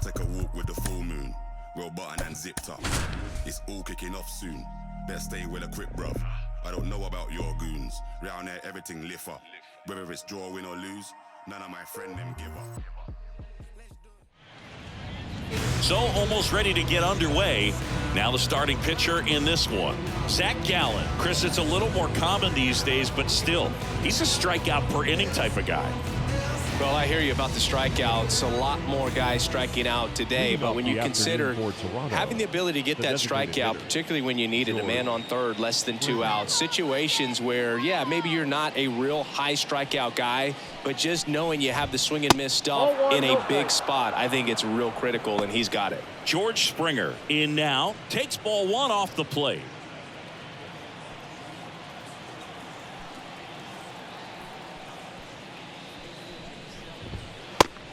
Take a walk with the full moon, roll button and zipped up. It's all kicking off soon. Better stay with a quick bruv. I don't know about your goons. Round there everything lift up. Whether it's draw, win or lose, none of my friend them give up. So almost ready to get underway. Now the starting pitcher in this one, Zach Gallen. Chris, it's a little more common these days, but still, he's a strikeout per inning type of guy. Well, I hear you about the strikeouts. A lot more guys striking out today, but when you consider having the ability to get that strikeout, particularly when you need it, a man on third, less than 2 outs, situations where, yeah, maybe you're not a real high strikeout guy, but just knowing you have the swing and miss stuff in a big spot, I think it's real critical, and he's got it. George Springer in now, takes ball one off the plate.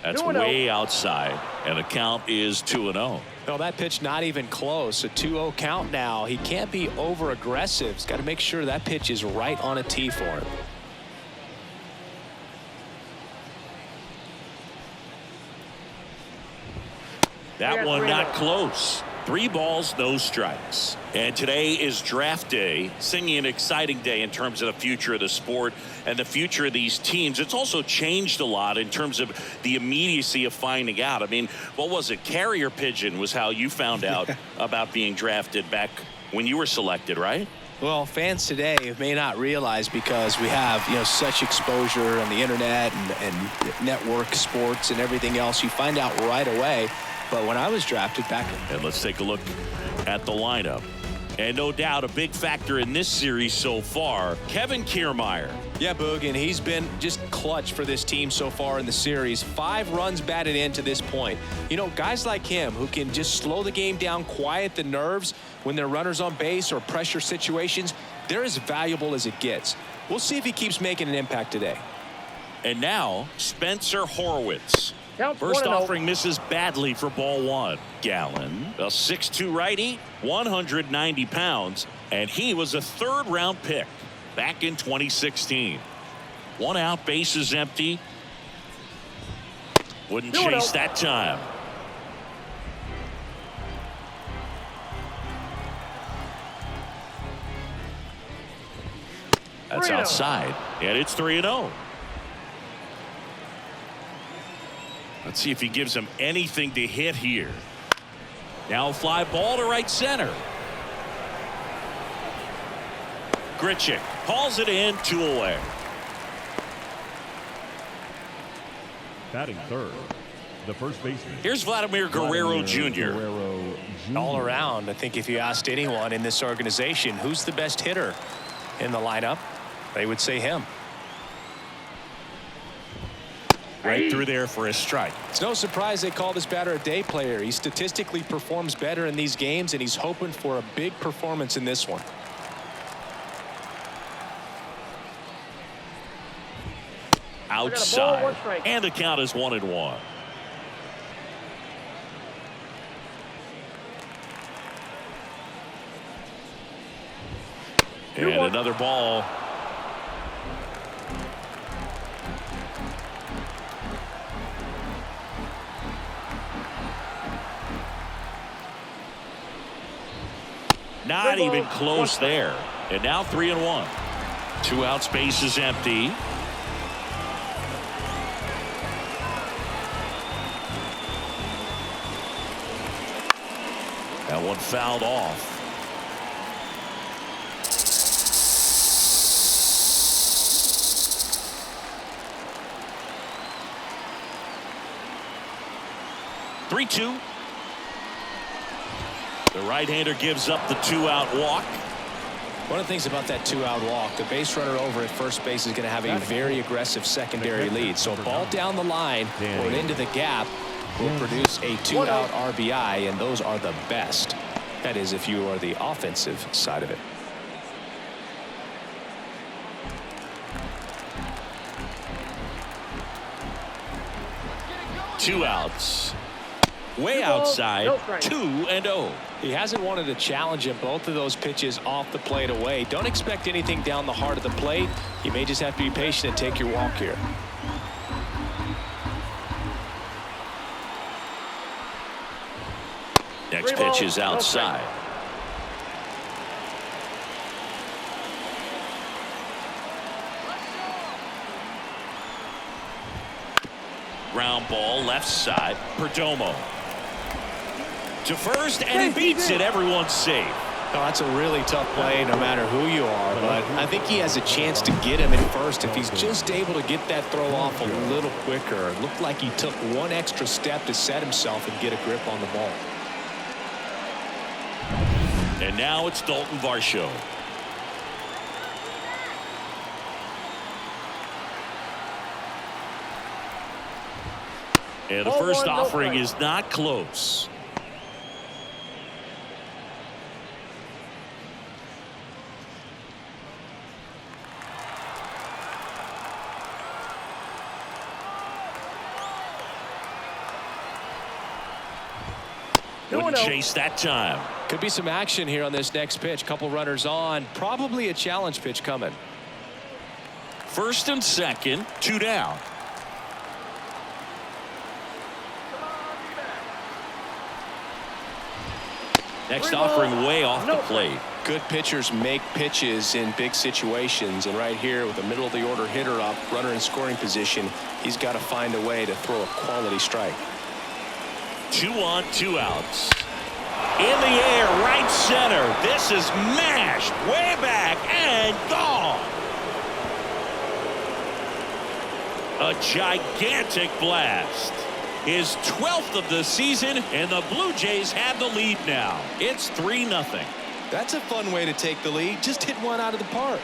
That's way outside, and the count is 2-0. No, that pitch not even close. A 2-0 count now. He can't be over aggressive. He's got to make sure that pitch is right on a tee for him. That one not close. 3 balls, no strikes. And today is draft day. Singing an exciting day in terms of the future of the sport and the future of these teams. It's also changed a lot in terms of the immediacy of finding out. I mean, what was it? Carrier pigeon was how you found out about being drafted back when you were selected, right? Well, fans today may not realize, because we have, such exposure on the internet and network sports and everything else. You find out right away. But when I was drafted back in. And let's take a look at the lineup. And no doubt a big factor in this series so far, Kevin Kiermaier. Yeah, Boog, and he's been just clutch for this team so far in the series. 5 runs batted in to this point. You know, guys like him who can just slow the game down, quiet the nerves when they're runners on base or pressure situations, they're as valuable as it gets. We'll see if he keeps making an impact today. And now, Spencer Horwitz. First offering misses badly for ball 1. Gallen, a 6'2 righty, 190 pounds, and he was a 3rd-round pick back in 2016. 1 out, bases empty. Wouldn't chase that time. That's outside, and it's 3-0. Let's see if he gives him anything to hit here. Now a fly ball to right center. Grichuk hauls it in, 2 away. Batting third, the first baseman. Here's Vladimir Guerrero Jr. All around, I think if you asked anyone in this organization who's the best hitter in the lineup, they would say him. Right through there for a strike. It's no surprise they call this batter a day player. He statistically performs better in these games, and he's hoping for a big performance in this one. Outside, and the count is 1-1. And another ball. Not even close there. And now 3-1. 2 outs, base is empty. That one fouled off. Three-two. The right-hander gives up the 2-out walk. One of the things about that 2-out walk, the base runner over at first base is going to have a very aggressive secondary lead. So a ball down the line or into the gap will produce a 2-out RBI, and those are the best. That is, if you are the offensive side of it. Two outs. Way outside, 2-0. He hasn't wanted to challenge him. Both of those pitches off the plate away. Don't expect anything down the heart of the plate. You may just have to be patient and take your walk here. Next pitch is outside. Ground ball left side. Perdomo to first, and he beats it. Everyone's safe. Oh, that's a really tough play no matter who you are, but I think he has a chance to get him at first if he's just able to get that throw off a little quicker. It looked like he took one extra step to set himself and get a grip on the ball. And now it's Dalton Varsho. And the first offering is not close. Wouldn't chase that time. Could be some action here on this next pitch. Couple runners on. Probably a challenge pitch coming. First and second, 2 down. Next offering way off the plate. Good pitchers make pitches in big situations, and right here with the middle of the order hitter up, runner in scoring position, he's got to find a way to throw a quality strike. 2 on, 2 outs. In the air, right center. This is mashed way back and gone. A gigantic blast. His 12th of the season, and the Blue Jays have the lead now. It's 3-0. That's a fun way to take the lead. Just hit one out of the park.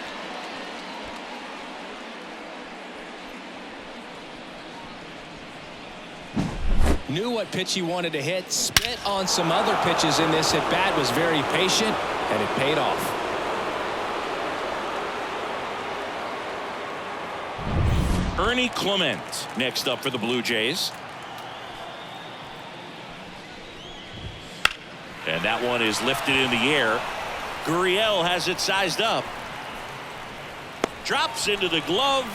Knew what pitch he wanted to hit. Spit on some other pitches in this at bat. Was very patient, and it paid off. Ernie Clement next up for the Blue Jays. And that one is lifted in the air. Gurriel has it sized up. Drops into the glove.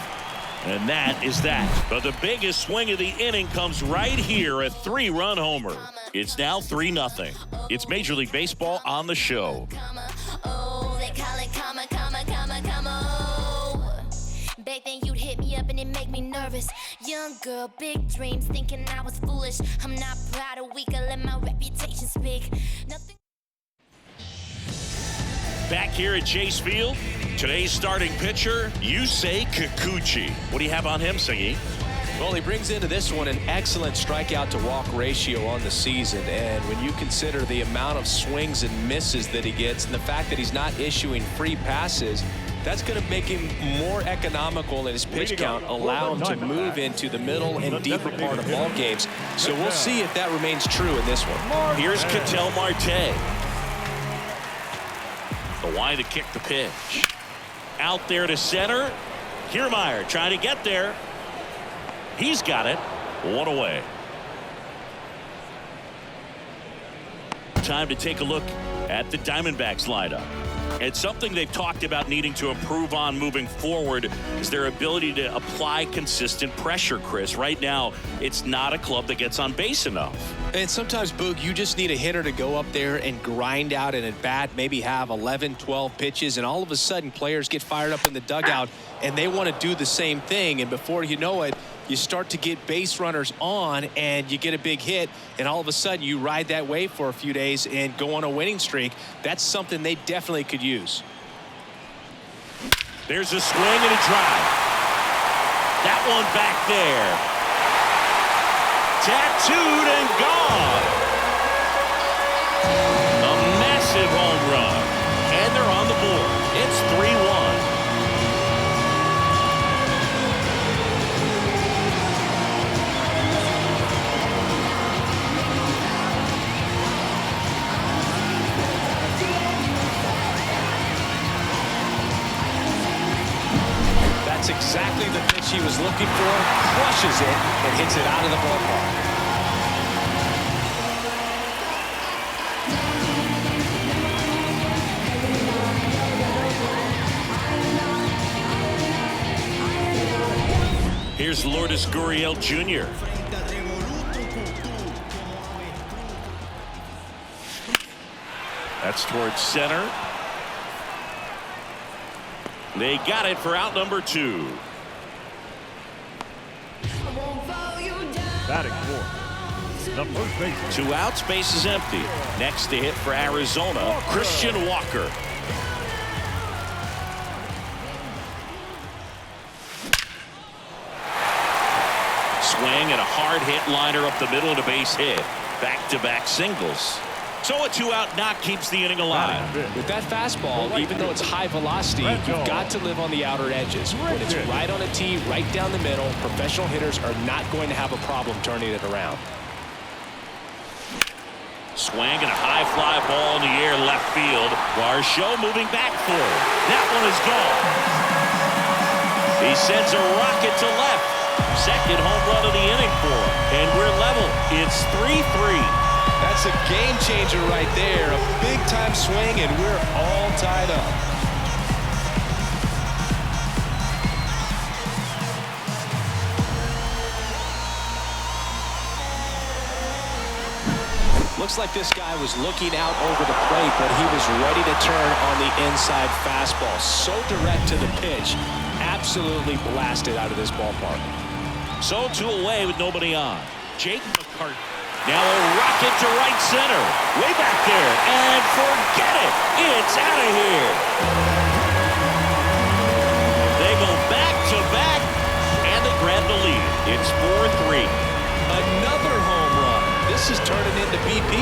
And that is that. But the biggest swing of the inning comes right here, a 3-run homer. It's now 3-0. It's Major League Baseball on the show. Back then you'd hit me up and it make me nervous. Young girl, big dreams, thinking I was foolish. I'm not proud of weak, I let my reputation speak. Nothing. Back here at Chase Field, today's starting pitcher, Yusei Kikuchi. What do you have on him, Siggy? Well, he brings into this one an excellent strikeout to walk ratio on the season. And when you consider the amount of swings and misses that he gets and the fact that he's not issuing free passes, that's going to make him more economical in his pitch count, allow him to move into the middle and deeper part of ball games. So we'll see if that remains true in this one. Here's Ketel Marte. The line to kick the pitch. Out there to center. Kiermaier trying to get there. He's got it. One away. Time to take a look at the Diamondbacks lineup. It's something they've talked about needing to improve on moving forward is their ability to apply consistent pressure, Chris. Right now, it's not a club that gets on base enough. And sometimes, Boog, you just need a hitter to go up there and grind out an at-bat, maybe have 11, 12 pitches, and all of a sudden players get fired up in the dugout, and they want to do the same thing. And before you know it, you start to get base runners on, and you get a big hit, and all of a sudden you ride that wave for a few days and go on a winning streak. That's something they definitely could use. There's a swing and a drive. That one back there. Tattooed and gone. A massive home run. And they're on the board. It's 3-1. That's exactly the pitch he was looking for. Crushes it and hits it out of the ballpark. Here's Lourdes Gurriel Jr. That's towards center. They got it for out number 2. Batting fourth, the first baseman. 2 outs, base is empty. Next to hit for Arizona, Christian Walker. Swing and a hard hit liner up the middle and a base hit. Back-to-back singles. So a 2-out knock keeps the inning alive. With that fastball, even though it's high velocity, you've got to live on the outer edges. When it's right on a tee, right down the middle, professional hitters are not going to have a problem turning it around. Swing and a high fly ball in the air left field. Varsho moving back for it. That one is gone. He sends a rocket to left. Second home run of the inning for him. And we're level. It's 3-3. That's a game changer right there. A big time swing, and we're all tied up. Looks like this guy was looking out over the plate, but he was ready to turn on the inside fastball. So direct to the pitch. Absolutely blasted out of this ballpark. So 2 away with nobody on. Jake McCarthy. Now a rocket to right center. Way back there. And forget it. It's out of here. They go back-to-back, and they grab the lead. It's 4-3. Another home run. This is turning into BP.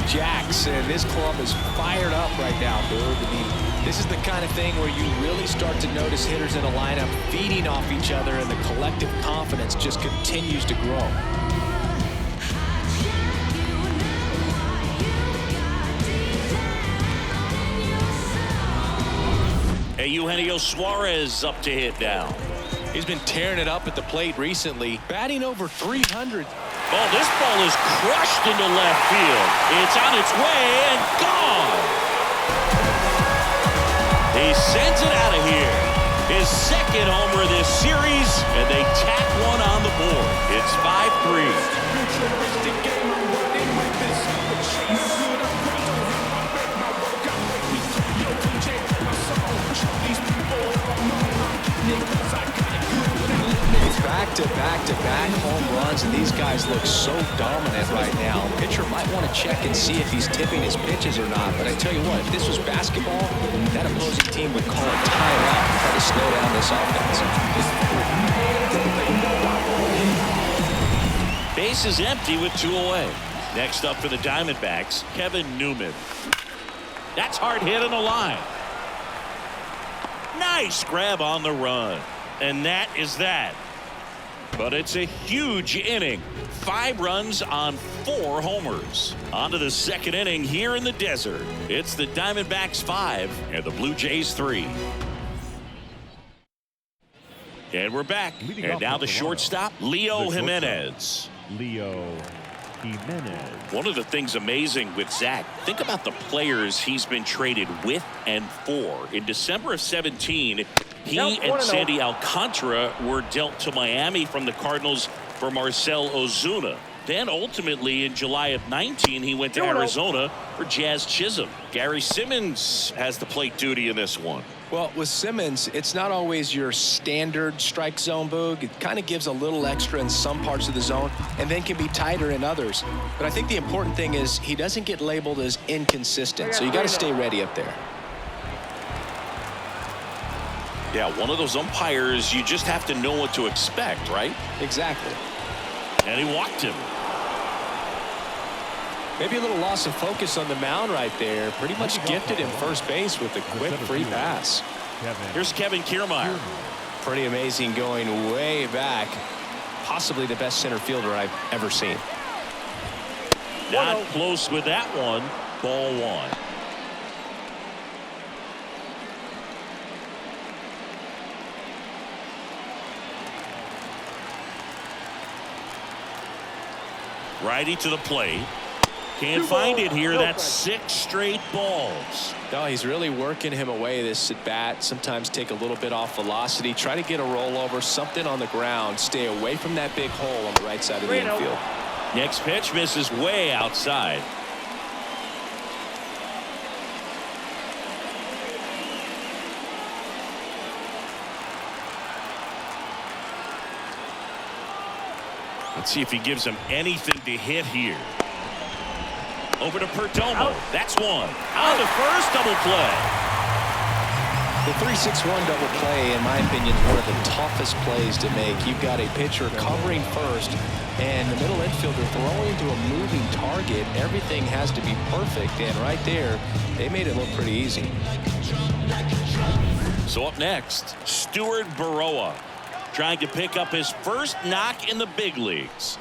Jacks, and this club is fired up right now, dude. I mean, this is the kind of thing where you really start to notice hitters in a lineup feeding off each other, and the collective confidence just continues to grow. Hey, Eugenio Suarez up to hit now. He's been tearing it up at the plate recently, batting over 300. Oh, this ball is crushed into left field. It's on its way and gone. He sends it out of here. His second homer this series, and they tack one on the board. It's 5-3. Back-to-back home runs, and these guys look so dominant right now. Pitcher might want to check and see if he's tipping his pitches or not, but I tell you what, if this was basketball, that opposing team would call a timeout and try to slow down this offense. Base is empty with 2 away. Next up for the Diamondbacks, Kevin Newman. That's hard hit on the line. Nice grab on the run. And that is that. But it's a huge inning. 5 runs on 4 homers. On to the second inning here in the desert. It's the Diamondbacks 5 and the Blue Jays 3. And we're back. And now the shortstop, Leo Jimenez. One of the things amazing with Zach, think about the players he's been traded with and for. In December of 17, he and Sandy Alcantara were dealt to Miami from the Cardinals for Marcell Ozuna. Then ultimately in July of 19, he went to Arizona for Jazz Chisholm. Gary Simmons has the plate duty in this one. Well, with Simmons, it's not always your standard strike zone, Boog. It kind of gives a little extra in some parts of the zone and then can be tighter in others. But I think the important thing is he doesn't get labeled as inconsistent, so you got to stay ready up there. Yeah, one of those umpires, you just have to know what to expect, right? Exactly. And he walked him. Maybe a little loss of focus on the mound right there. Pretty much gifted him first base with a quick free pass. Here's Kevin Kiermaier. Pretty amazing, going way back. Possibly the best center fielder I've ever seen. Not close with that one. Ball 1. Righty to the plate. Can't find it here. That's 6 straight balls. No, he's really working him away this at bat. Sometimes take a little bit off velocity. Try to get a rollover, something on the ground. Stay away from that big hole on the right side of the infield. Next pitch misses way outside. Let's see if he gives him anything to hit here. Over to Perdomo. That's one. On the first double play. The 3-6-1 double play, in my opinion, is one of the toughest plays to make. You've got a pitcher covering first, and the middle infielder throwing into a moving target. Everything has to be perfect, and right there, they made it look pretty easy. So up next, Stuart Baroa, trying to pick up his first knock in the big leagues.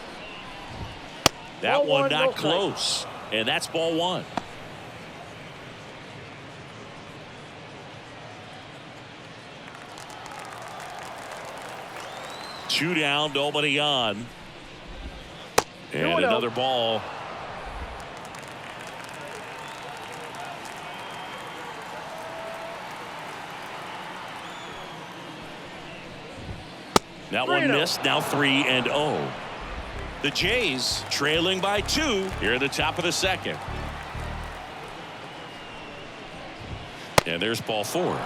That one not close. And that's ball 1. Two down, nobody on. And another ball. That one missed. Now 3-0. The Jays trailing by 2 here at the top of the second. And there's ball 4.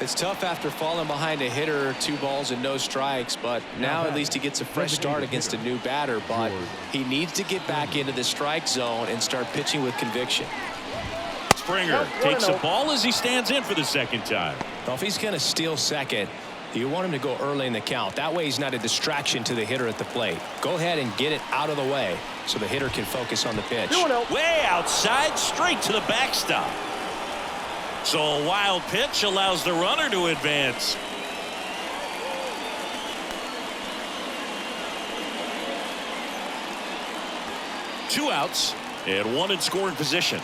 It's tough after falling behind a hitter, 2 balls and no strikes, but now at least he gets a fresh start against a new batter. But he needs to get back into the strike zone and start pitching with conviction. Springer takes the ball as he stands in for the second time. Well, if he's going to steal second, You want him to go early in the count. That way he's not a distraction to the hitter at the plate. Go ahead and get it out of the way so the hitter can focus on the pitch. Way outside, straight to the backstop. So a wild pitch allows the runner to advance. Two outs and one in scoring position.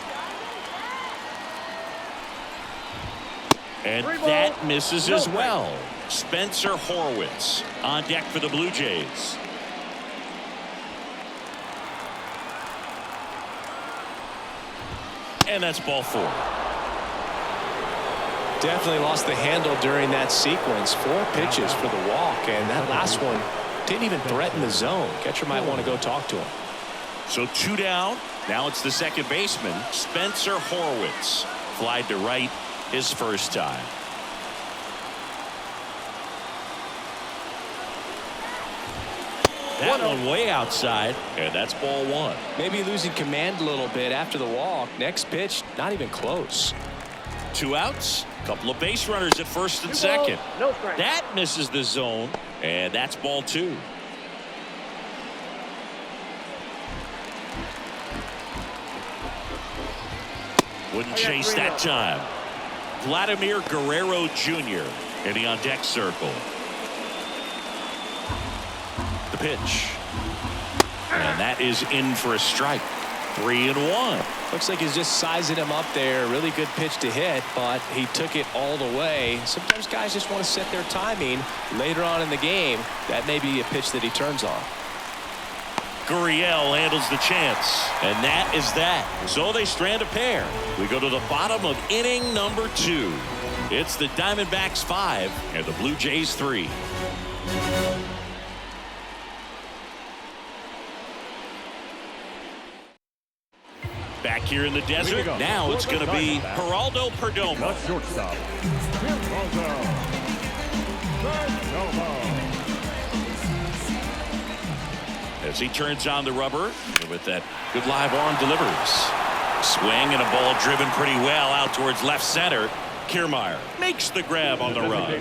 And that misses as well. Spencer Horwitz on deck for the Blue Jays. And that's ball four. Definitely lost the handle during that sequence. 4 pitches for the walk, and that last one didn't even threaten the zone. Catcher might want to go talk to him. So 2 down. Now it's the second baseman, Spencer Horwitz. Flied to right his first time. That one way outside, and that's ball 1. Maybe losing command a little bit after the walk. Next pitch, not even close. 2 outs, couple of base runners at first and second. That misses the zone, and that's ball 2. Wouldn't chase that time. Vladimir Guerrero Jr. in the on-deck circle. The pitch. And that is in for a strike. 3-1. Looks like he's just sizing him up there. Really good pitch to hit, but he took it all the way. Sometimes guys just want to set their timing later on in the game. That may be a pitch that he turns on. Gurriel handles the chance, and that is that. So they strand a pair. We go to the bottom of inning number 2. It's the Diamondbacks 5 and the Blue Jays 3. Back here in the desert, now it's going to be Geraldo Perdomo. The shortstop, Geraldo Perdomo. As he turns on the rubber with that good live arm delivers. Swing and a ball driven pretty well out towards left center. Kiermaier makes the grab on the run.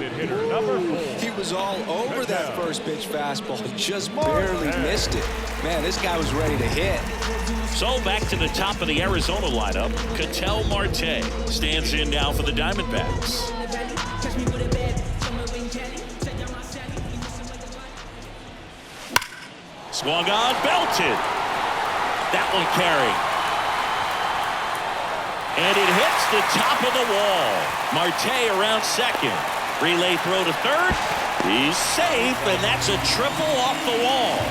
He was all over that first pitch fastball, just barely missed it. Man, this guy was ready to hit. So back to the top of the Arizona lineup. Ketel Marte stands in now for the Diamondbacks. Swung on, belted. That one carried. And it hits the top of the wall. Marte around second. Relay throw to third. He's safe, and that's a triple off the wall.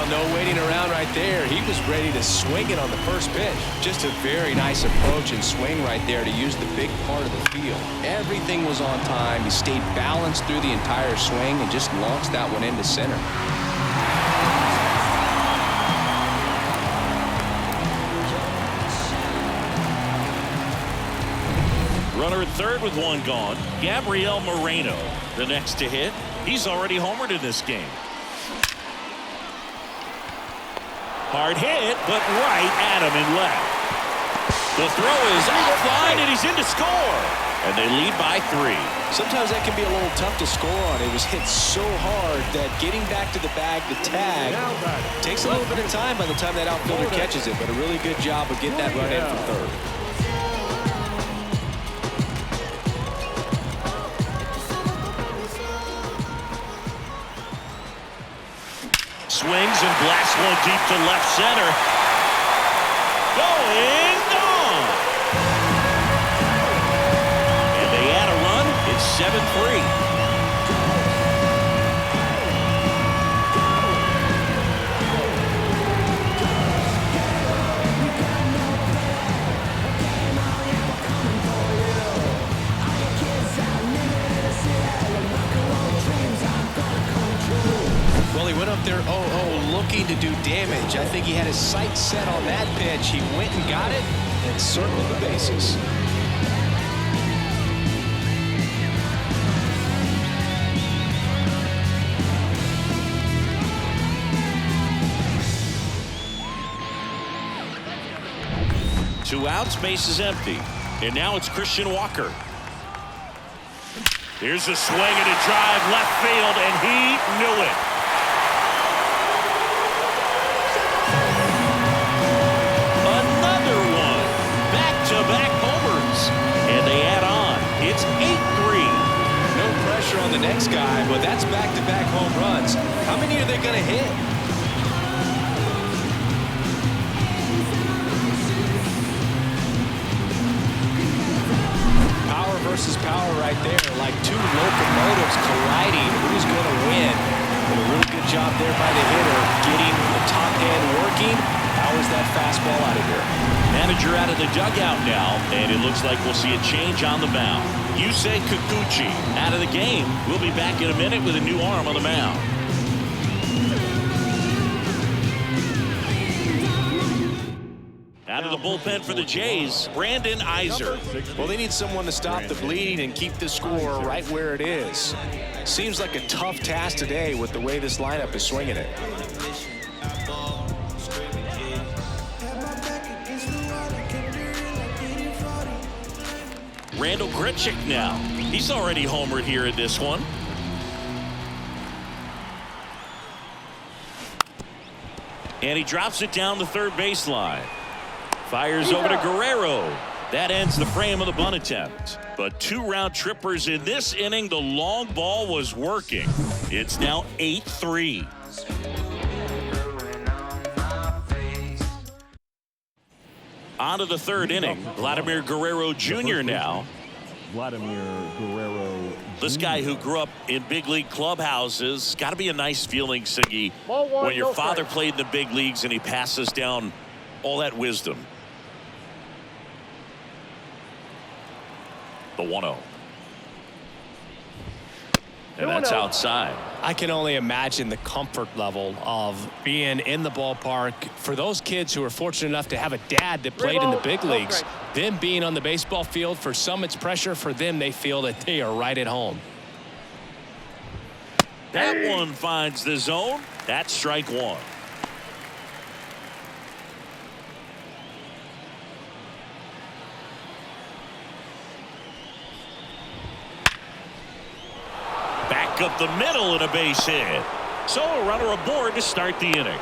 No waiting around right there. He was ready to swing it on the first pitch. Just a very nice approach and swing right there to use the big part of the field. Everything was on time. He stayed balanced through the entire swing and just launched that one into center. Runner at third with one gone. Gabriel Moreno, the next to hit. He's already homered in this game. Hard hit, but right at him and left. The throw is offline, and he's in to score. And they lead by 3. Sometimes that can be a little tough to score on. It was hit so hard that getting back to the bag, the tag, takes a little bit of time by the time that outfielder catches it. But a really good job of getting that run in from third. Swings and blasts one deep to left center. Going gone. And they add a run. It's 7-3. Well, he went up there 0-0 looking to do damage. I think he had his sights set on that pitch. He went and got it and circled the bases. Two outs, base is empty. And now it's Christian Walker. Here's a swing and a drive left field, and he knew it. Another one. Back-to-back homers. And they add on. It's 8-3. No pressure on the next guy, but that's back-to-back home runs. How many are they going to hit? Power versus power right there, like two locomotives colliding. Who's going to win? But a really good job there by the hitter, getting the top end working. Powers that fastball out of here. Manager out of the dugout now, and it looks like we'll see a change on the mound. Yusei Kikuchi out of the game. We'll be back in a minute with a new arm on the mound. Out of the bullpen for the Jays, Brandon Iser. Well, they need someone to stop the bleeding and keep the score right where it is. Seems like a tough task today with the way this lineup is swinging it. Randall Grichuk now. He's already homered here in this one. And he drops it down the third baseline. Fires over to Guerrero. That ends the frame of the bunt attempt. But 2 round trippers in this inning. The long ball was working. It's now 8-3. On to the third inning. Vladimir Guerrero Jr. now. Vladimir Guerrero. This guy who grew up in big league clubhouses. Got to be a nice feeling, Siggy, when your father played in the big leagues and he passes down all that wisdom. The 1-0. And that's outside. I can only imagine the comfort level of being in the ballpark for those kids who are fortunate enough to have a dad that played in the big leagues. Them being on the baseball field, for some it's pressure. For them, they feel that they are right at home. That one finds the zone. That's strike 1. Back up the middle and a base hit. So a runner aboard to start the inning.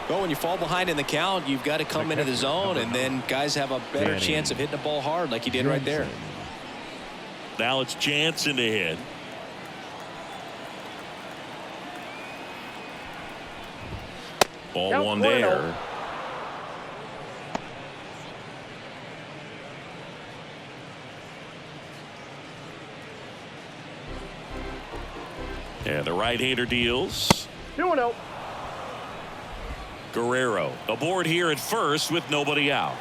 Well, when you fall behind in the count, you've got to come into the zone, and then guys have a better chance of hitting the ball hard like you did right there. Now it's Jansen to hit. Ball 1 there. And the right-hander deals. 2-0. Guerrero aboard here at first with nobody out.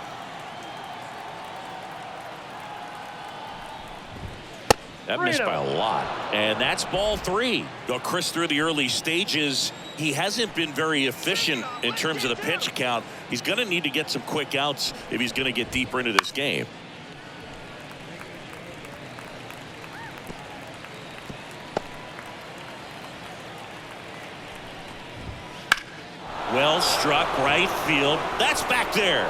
That missed by a lot. And that's ball 3. Go Chris through the early stages. He hasn't been very efficient in terms of the pitch count. He's going to need to get some quick outs if he's going to get deeper into this game. Well struck right field. That's back there.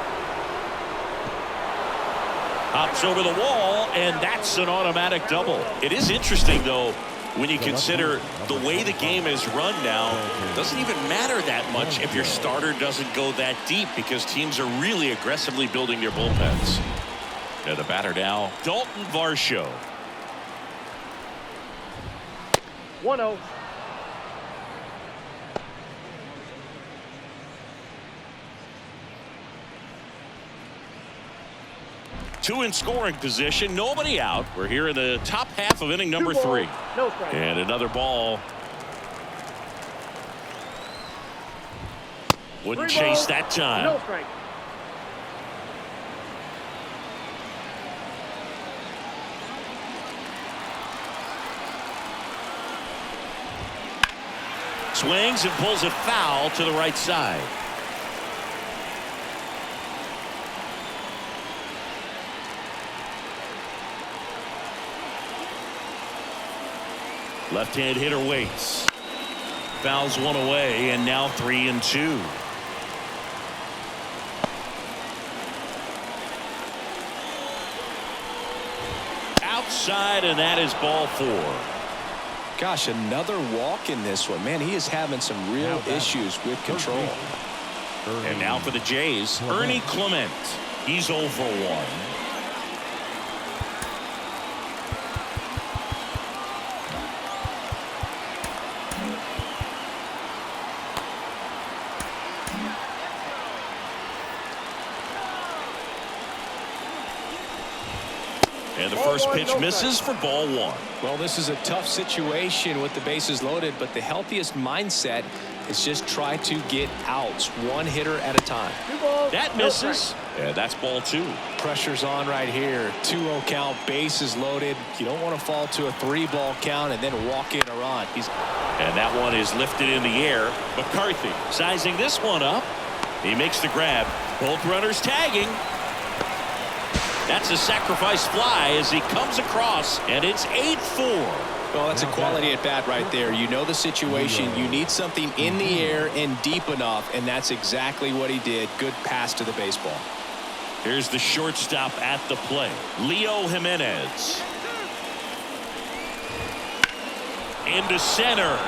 Hops over the wall, and that's an automatic double. It is interesting, though, when you consider the way the game is run now. It doesn't even matter that much if your starter doesn't go that deep, because teams are really aggressively building their bullpens. And the batter now, Dalton Varsho. 1-0. Two in scoring position, nobody out. We're here in the top half of inning number 3. No strike. And another ball. Wouldn't chase that time. No strike. Swings and pulls it foul to the right side. Left-hand hitter waits. Fouls one away, and now 3-2. side, and that is ball 4. Gosh, another walk in this one. Man, he is having some real issues with control. And now for the Jays, Ernie Clement. He's 0 for 1. And the first pitch misses for ball 1. Well, this is a tough situation with the bases loaded, but the healthiest mindset is just try to get outs, one hitter at a time. That misses. And that's ball 2. Pressure's on right here. 2-0 count, bases loaded. You don't want to fall to a 3-ball count and then walk in a run. And that one is lifted in the air. McCarthy sizing this one up. He makes the grab. Both runners tagging. That's a sacrifice fly as he comes across, and it's 8-4. Well, that's a quality at bat right there. You know the situation. You need something in the air and deep enough, and that's exactly what he did. Good pass to the baseball. Here's the shortstop at the plate, Leo Jimenez. Into center.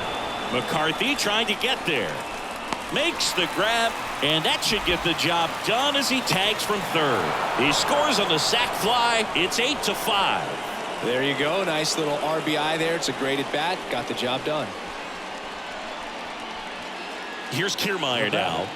McCarthy trying to get there. Makes the grab, and that should get the job done as he tags from third. He scores on the sac fly. It's 8-5. There you go. Nice little RBI there. It's a great at bat. Got the job done. Here's Kiermaier now.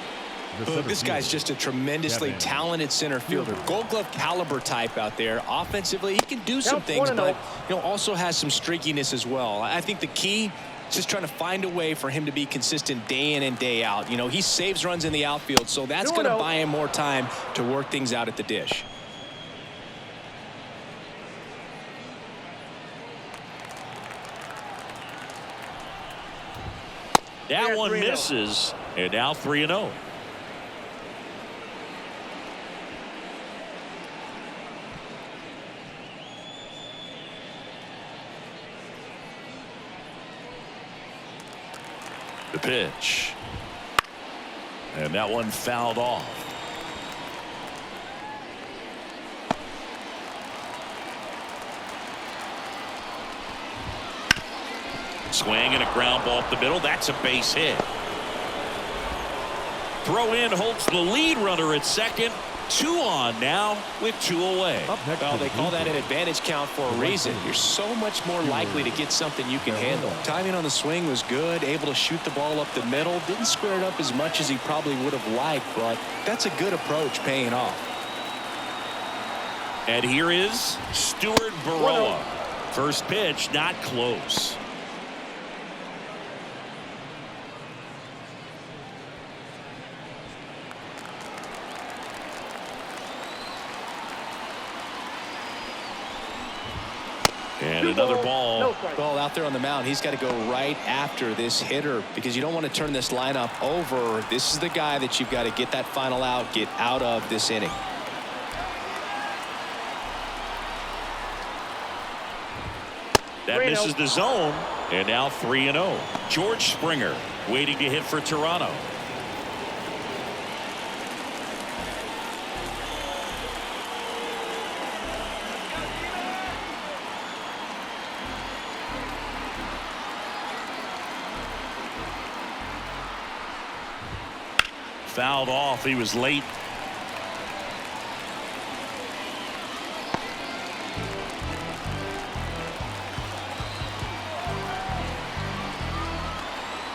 Look, this guy's just a tremendously talented center fielder. Gold Glove caliber type out there. Offensively, he can do some things, but also has some streakiness as well. I think the key is just trying to find a way for him to be consistent day in and day out. He saves runs in the outfield, so that's going to buy him more time to work things out at the dish. That one misses, and now 3-0. The pitch. And that one fouled off. Swing and a ground ball up the middle. That's a base hit. Throw in holds the lead runner at second. 2 on now with 2 away. Well, they call that an advantage count for a reason. You're so much more likely to get something you can handle. Timing on the swing was good. Able to shoot the ball up the middle. Didn't square it up as much as he probably would have liked, but that's a good approach paying off. And here is Stuart Baroa. First pitch not close. And another ball. Well, out there on the mound, he's got to go right after this hitter because you don't want to turn this lineup over. This is the guy that you've got to get that final out, get out of this inning. That misses the zone, and now 3-0. George Springer waiting to hit for Toronto. Fouled off. He was late.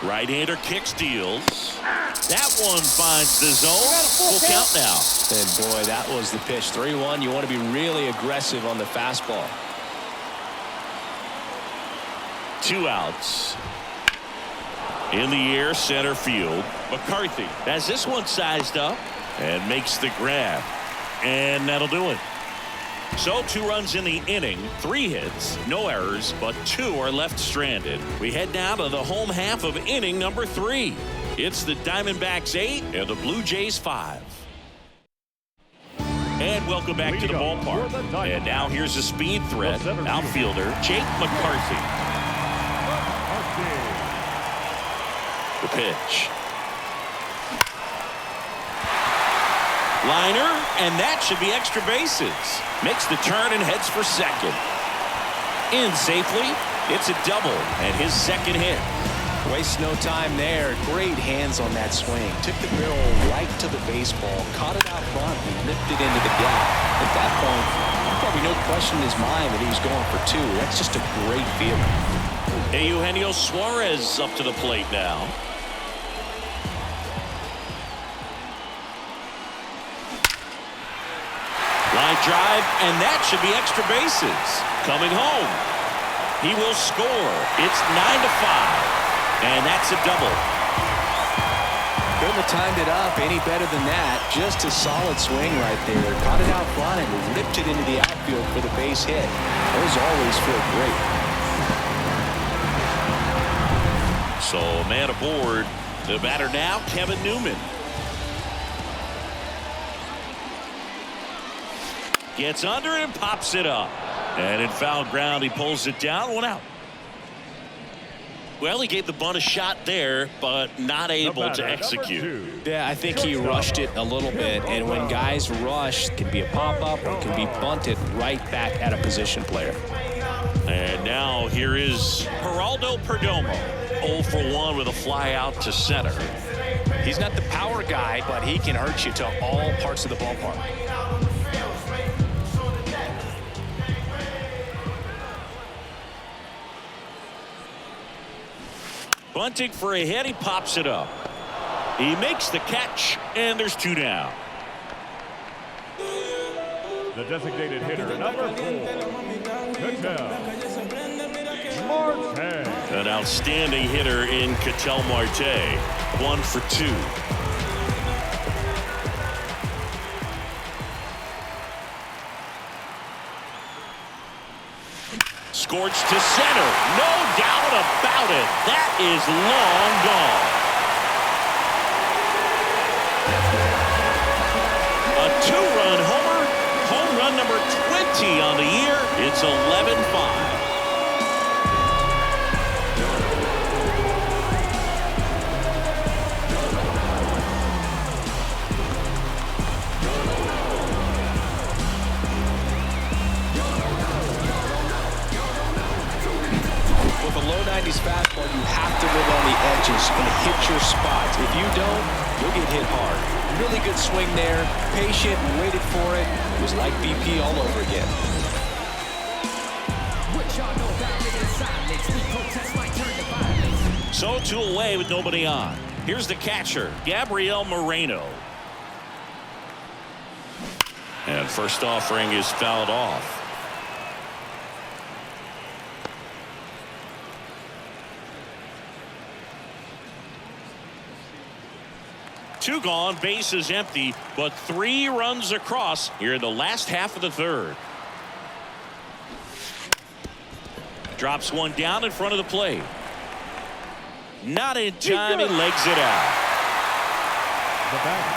Right-hander kick steals. That one finds the zone. Full count now. And boy, that was the pitch. 3-1. You want to be really aggressive on the fastball. 2 outs. In the air, center field. McCarthy has this one sized up and makes the grab. And that'll do it. So 2 runs in the inning, 3 hits, no errors, but 2 are left stranded. We head now to the home half of inning number 3. It's the Diamondbacks 8 and the Blue Jays 5. And welcome back to the ballpark. And now here's a speed threat, outfielder Jake McCarthy. The pitch. Liner, and that should be extra bases. Makes the turn and heads for second. In safely. It's a double and his second hit. Wastes no time there. Great hands on that swing. Took the barrel right to the baseball, caught it out front, and ripped it into the gap. At that point, probably no question in his mind that he was going for two. That's just a great feeling. Eugenio Suarez up to the plate now. Line drive, and that should be extra bases. Coming home. He will score. It's 9-5. And that's a double. Couldn't have timed it up any better than that. Just a solid swing right there. Caught it out front and ripped it into the outfield for the base hit. Those always feel great. So man aboard. The batter now, Kevin Newman. Gets under and pops it up. And in foul ground, he pulls it down. 1 out. Well, he gave the bunt a shot there, but not able to execute. Yeah, I think he rushed it a little bit, and when guys rush, it can be a pop-up or it can be bunted right back at a position player. And now here is Geraldo Perdomo, 0 for 1 with a fly out to center. He's not the power guy, but he can hurt you to all parts of the ballpark. Bunting for a hit. He pops it up. He makes the catch, and there's 2 down. The designated hitter, number 4, Ketel Marte. An outstanding hitter in Ketel Marte. 1 for 2. Scorched to center. No doubt about it. That is long gone. A 2-run homer. Home run number 20 on the year. It's 11-5. With a low 90s fastball, you have to live on the edges and hit your spots. If you don't, you'll get hit hard. Really good swing there. Patient, waited for it. It was like BP all over again. So 2 away with nobody on. Here's the catcher, Gabriel Moreno. And first offering is fouled off. Two gone, bases empty, but 3 runs across here in the last half of the 3rd. Drops one down in front of the plate. Not in time, he legs it out. The batter,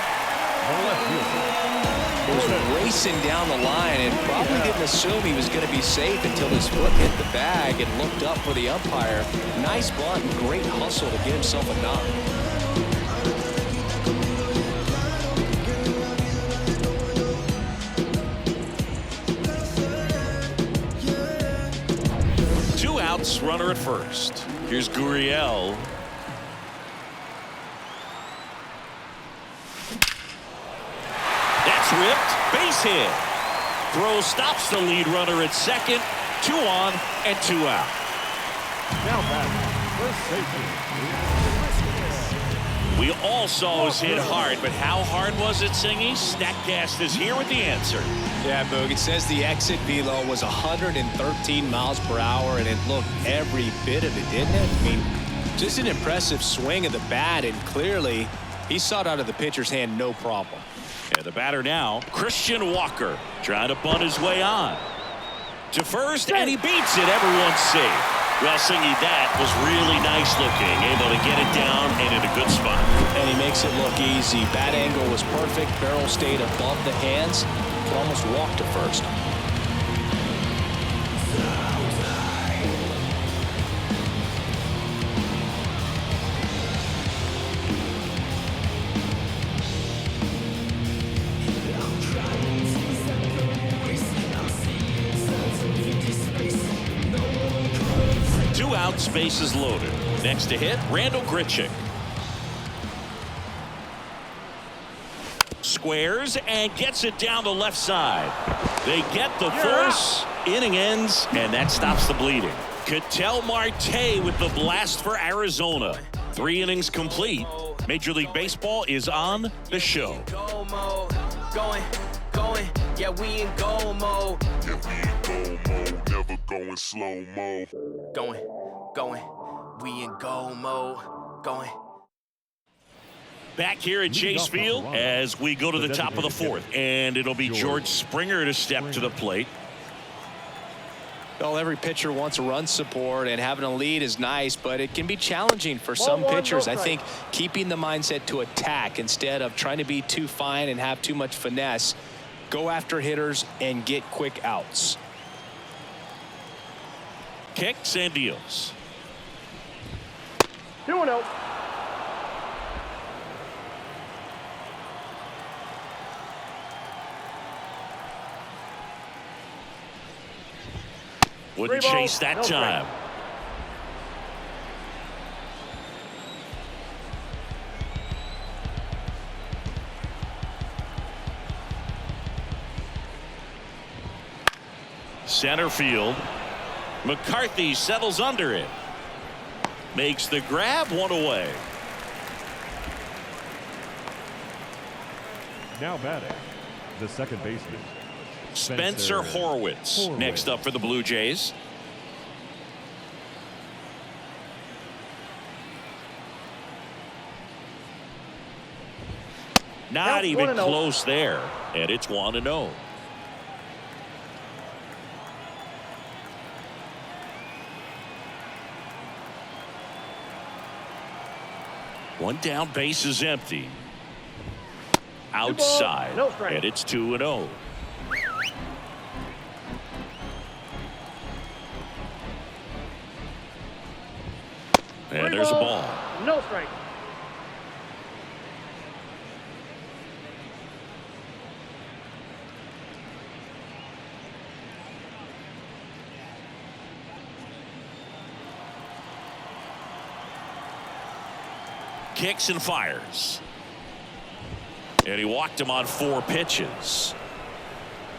He was racing down the line and probably didn't assume he was going to be safe until his foot hit the bag and looked up for the umpire. Nice bunt, great hustle to get himself a knock. Runner at first. Here's Gurriel. That's ripped. Base hit. Throw stops the lead runner at second. 2 on and 2 out. now back, first safety. We all saw it was hit hard, but how hard was it, Singy? Statcast is here with the answer. Yeah, Boog, it says the exit velo was 113 miles per hour, and it looked every bit of it, didn't it? I mean, just an impressive swing of the bat, and clearly he saw it out of the pitcher's hand no problem. And the batter now, Christian Walker, trying to bunt his way on. To first, and he beats it. Everyone's safe. Well, Singy, that was really nice looking. Able to get it down and in a good spot. And he makes it look easy. Bat angle was perfect. Barrel stayed above the hands. Could almost walk to first. outs, bases loaded. Next to hit, Randall Grichuk. Squares and gets it down the left side. They get the force. Inning ends, and that stops the bleeding. Ketel Marte with the blast for Arizona. 3 innings complete. Major League Baseball is on the show. Going, yeah, we in go mode. Never going slow mo. Going, we in go mode. Going. Back here at Chase Field as we go to the top of the 4th, and it'll be George Springer to step to the plate. Well, every pitcher wants a run support, and having a lead is nice, but it can be challenging for some pitchers. I think keeping the mindset to attack instead of trying to be too fine and have too much finesse. Go after hitters and get quick outs. Kicks and deals. 2-0. Wouldn't chase that time. Center field. McCarthy settles under it. Makes the grab, 1 away. Now batting, the second baseman, Spencer Horwitz next up for the Blue Jays. Not even close there, and it's 1-0. One down, base is empty. Outside, and it's 2-0. And there's a ball. No strike. Kicks and fires. And he walked him on 4 pitches.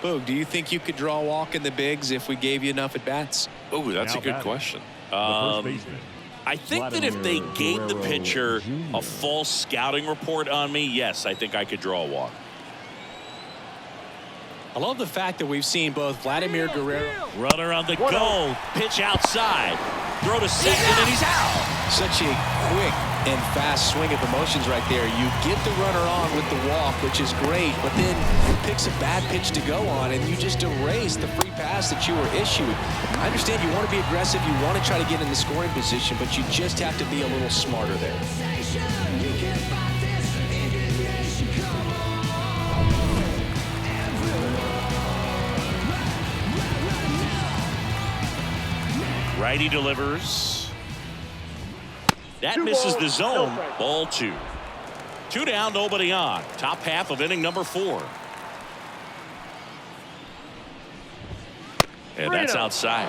Boog, do you think you could draw a walk in the bigs if we gave you enough at-bats? Oh, that's a good question. I think that if they gave the pitcher a false scouting report on me, yes, I think I could draw a walk. I love the fact that we've seen both Vladimir Guerrero. Runner on the go. Pitch outside. Throw to second, and he's out. Such a quick and fast swing of emotions right there. You get the runner on with the walk, which is great, but then picks a bad pitch to go on, and you just erase the free pass that you were issued. I understand you want to be aggressive, you want to try to get in the scoring position, but you just have to be a little smarter there. Righty delivers. That misses the zone. Ball 2. 2 down, nobody on. Top half of inning number 4. And that's outside.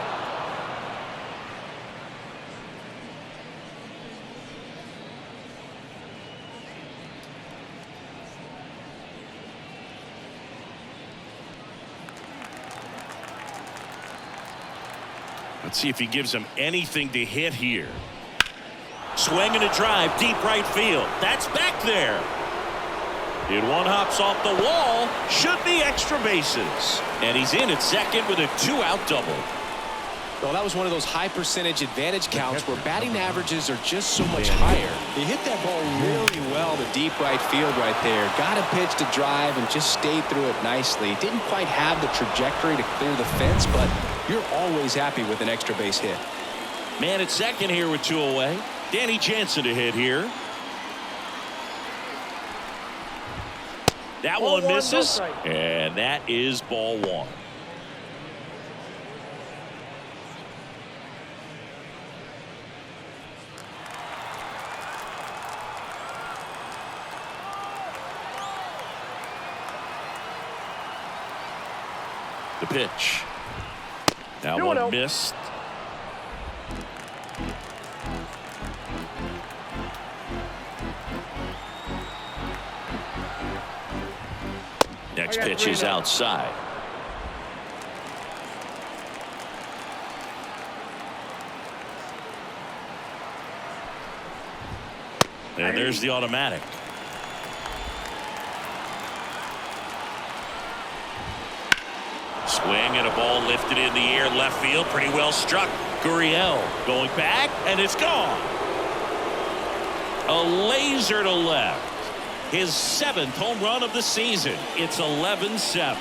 Let's see if he gives him anything to hit here. Swing and a drive, deep right field. That's back there. It one hops off the wall. Should be extra bases. And he's in at second with a 2-out double. Well, that was one of those high percentage advantage counts where batting averages are just so much higher. He hit that ball really well to deep right field right there. Got a pitch to drive and just stayed through it nicely. Didn't quite have the trajectory to clear the fence, but you're always happy with an extra base hit. Man at second here with 2 away. Danny Jansen to hit here. That one misses, and that is ball 1. The pitch. Now one missed. Next pitch is outside. And there's the automatic. Swing and a ball lifted in the air, left field, pretty well struck. Gurriel going back, and it's gone. A laser to left. His 7th home run of the season. It's 11-7.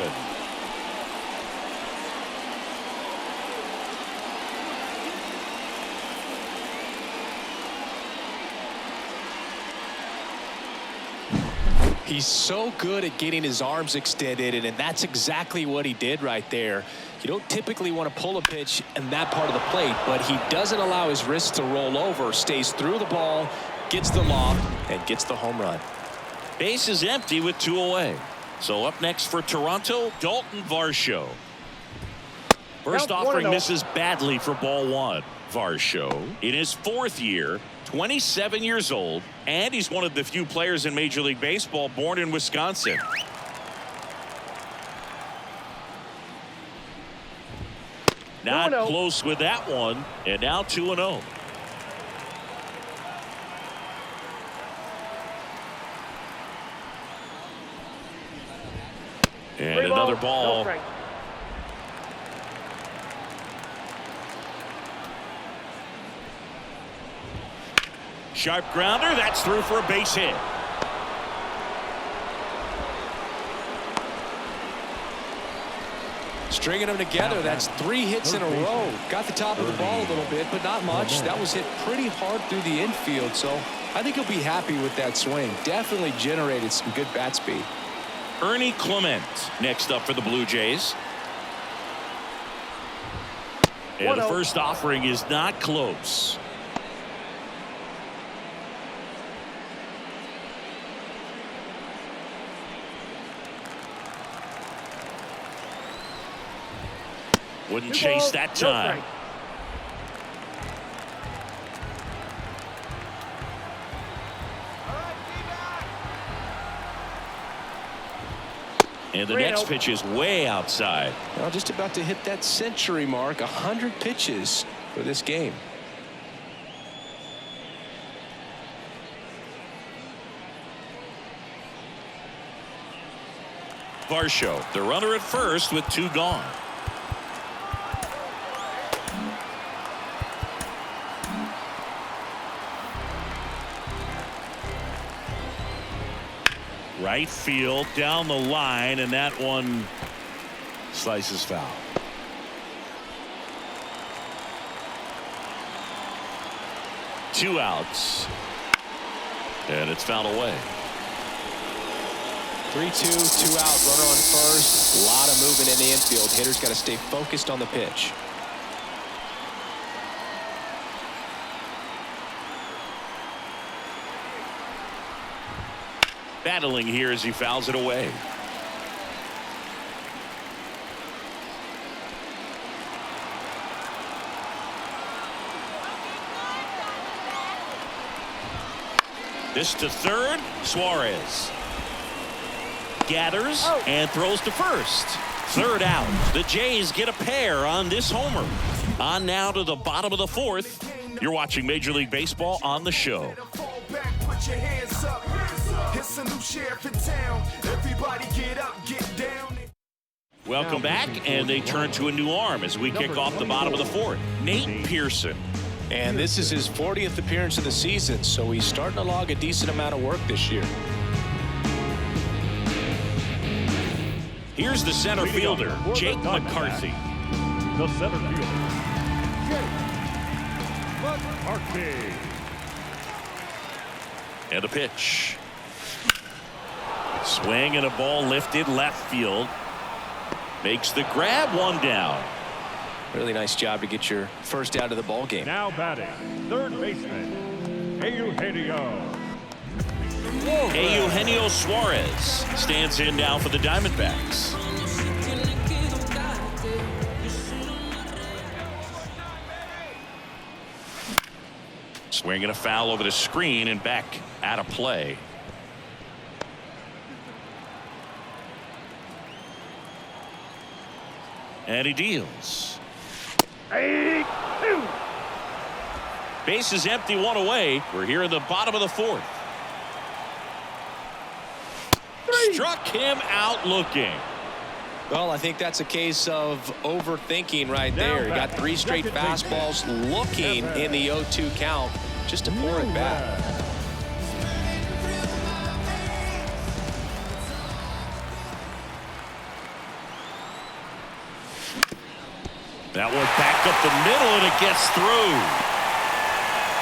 He's so good at getting his arms extended, and that's exactly what he did right there. You don't typically want to pull a pitch in that part of the plate, but he doesn't allow his wrists to roll over, stays through the ball, gets the loft, and gets the home run. Base is empty with 2 away. So up next for Toronto, Dalton Varsho. First offering misses badly for ball 1. Varsho in his 4th year, 27 years old, and he's one of the few players in Major League Baseball born in Wisconsin. Not close with that one, and now 2-0. And another ball. Sharp grounder, that's through for a base hit. Stringing them together, that's 3 hits in a row. Got the top of the ball a little bit, but not much. That was hit pretty hard through the infield, so I think he'll be happy with that swing. Definitely generated some good bat speed. Ernie Clement next up for the Blue Jays. And the first offering is not close. Wouldn't chase that time. And the next pitch is way outside. Well, just about to hit that century mark. 100 pitches for this game. Varsho, the runner at first with 2 gone. Right field down the line, and that one slices foul. Two outs, and it's fouled away. 3-2, 2 out, runner on first. A lot of movement in the infield. Hitter's got to stay focused on the pitch. Battling here as he fouls it away. This to third. Suarez gathers and throws to first. Third out. The Jays get a pair on this homer. On now to the bottom of the 4th. You're watching Major League Baseball on the show. It's a new sheriff in town. Everybody get up, get down. Welcome back, and they turn to a new arm as we kick off the bottom of the 4th. Nate Pearson. And this is his 40th appearance of the season, so he's starting to log a decent amount of work this year. Here's the center fielder, Jake McCarthy. The center fielder, Jake McCarthy. And a pitch. Swing and a ball lifted left field. Makes the grab, 1 down. Really nice job to get your first out of the ball game. Now batting, third baseman, Eugenio. Eugenio Suarez stands in now for the Diamondbacks. Swing and a foul over the screen and back out of play. And he deals. 8-2. Base is empty, one away. We're here in the bottom of the fourth. Struck him out looking. Well, I think that's a case of overthinking right there. He got 3 straight fastballs looking in the 0-2 count just to pour it back. That one back up the middle, and it gets through.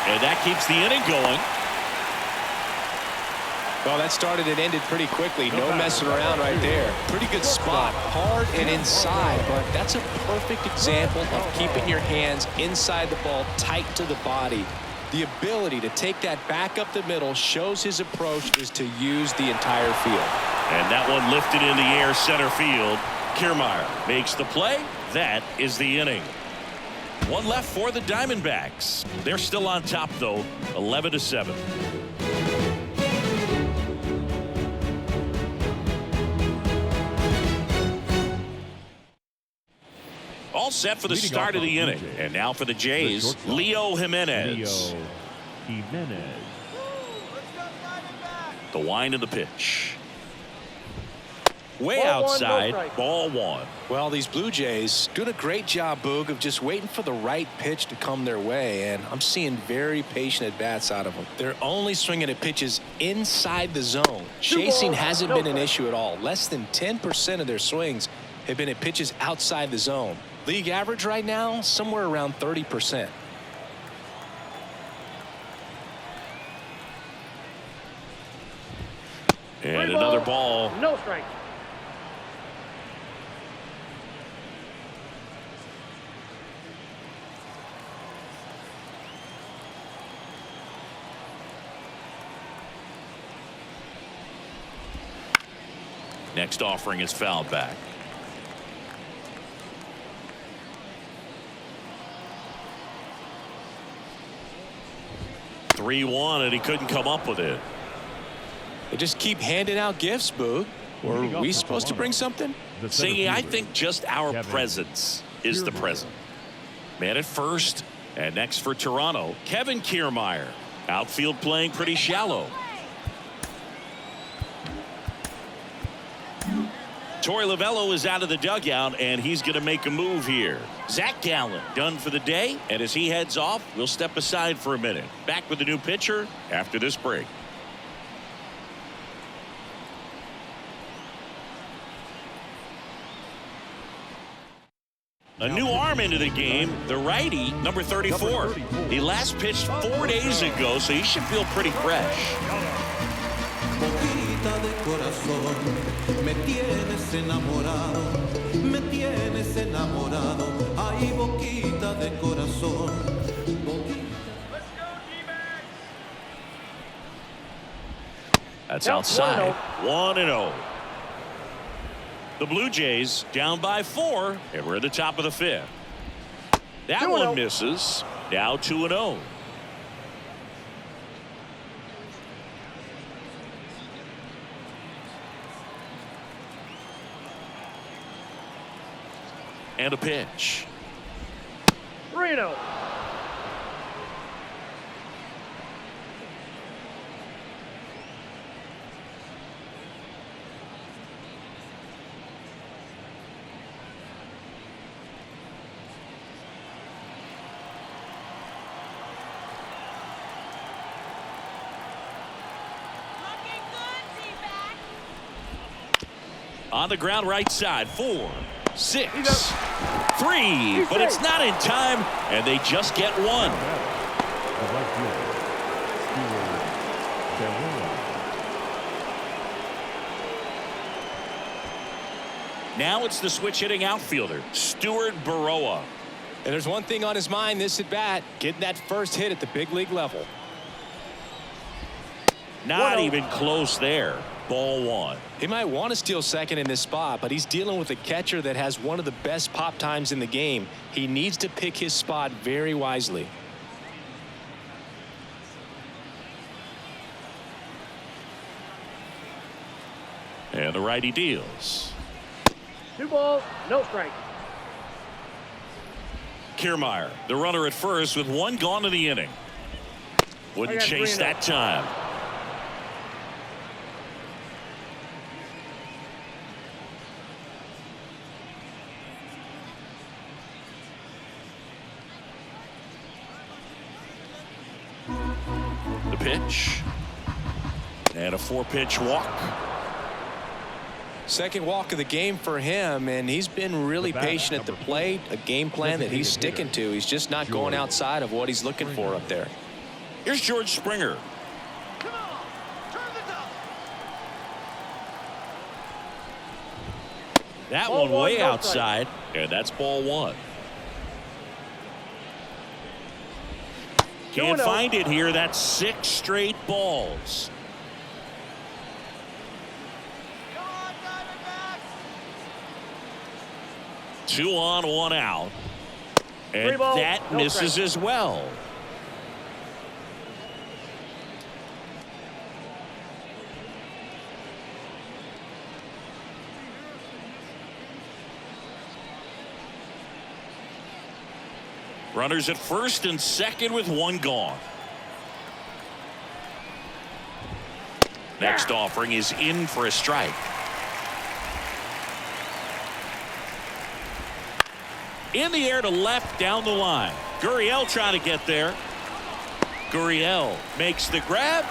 And that keeps the inning going. Well, that started and ended pretty quickly. No messing around right there. Pretty good spot. Hard and inside, but that's a perfect example of keeping your hands inside the ball, tight to the body. The ability to take that back up the middle shows his approach is to use the entire field. And that one lifted in the air center field. Kiermaier makes the play. That is the inning. One left for the Diamondbacks. They're still on top, though, 11-7. All set for the start of the inning. And now for the Jays, Leo Jimenez. The wind of the pitch. Way outside, ball 1. Well, these Blue Jays doing a great job, Boog, of just waiting for the right pitch to come their way, and I'm seeing very patient at-bats out of them. They're only swinging at pitches inside the zone. Chasing hasn't been an issue at all. Less than 10% of their swings have been at pitches outside the zone. League average right now, somewhere around 30%. And another ball. No strike. Next offering is fouled back. (3-1), and he couldn't come up with it. They just keep handing out gifts, Boog. Were we supposed to bring something? See, I think just our presence is the present. Man at first, and next for Toronto, Kevin Kiermaier. Outfield playing pretty shallow. Torey Lovullo is out of the dugout, and he's going to make a move here. Zach Gallen done for the day, and as he heads off, we'll step aside for a minute. Back with the new pitcher after this break. A new arm into the game, the righty, number 34. He last pitched 4 days ago, so he should feel pretty fresh. That's outside. 1-0. The Blue Jays down by 4, and we're at the top of the 5th. That one misses. Now 2-0. And a pitch. 3-0. On the ground right side, 4, 6, 3, but it's not in time, and they just get 1. Now it's the switch hitting outfielder, Stuart Baroa. And there's one thing on his mind this at bat, getting that first hit at the big league level. Not even close there. Ball 1. He might want to steal second in this spot, but he's dealing with a catcher that has one of the best pop times in the game. He needs to pick his spot very wisely. And the righty deals. 2 balls, no strike. Kiermaier, the runner at first with one gone in the inning. Wouldn't chase that time. The pitch. And a 4-pitch walk. Second walk of the game for him, and he's been really patient at the plate. A game plan that he's sticking to. He's just not going outside of what he's looking for up there. Here's George Springer. That one way outside, and that's ball 1. Can't find it here. That's 6 straight balls. Two on, 1 out. And that misses as well. Runners at first and second with 1 gone. Next offering is in for a strike. In the air to left down the line. Gurriel trying to get there. Gurriel makes the grab.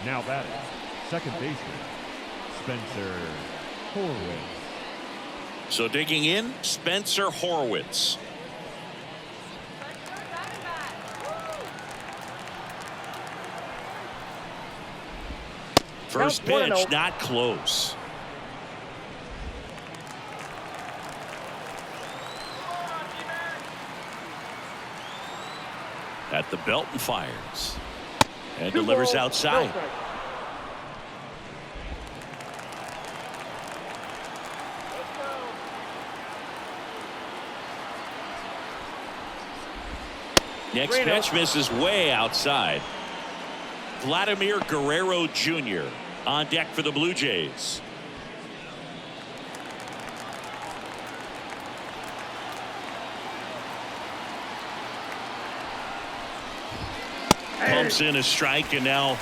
Now batting, second baseman, Spencer Horwitz. So digging in, Spencer Horwitz. First pitch, not close. At the belt and fires. And delivers outside. Next pitch misses way outside. Vladimir Guerrero Jr. on deck for the Blue Jays. Pumps in a strike, and now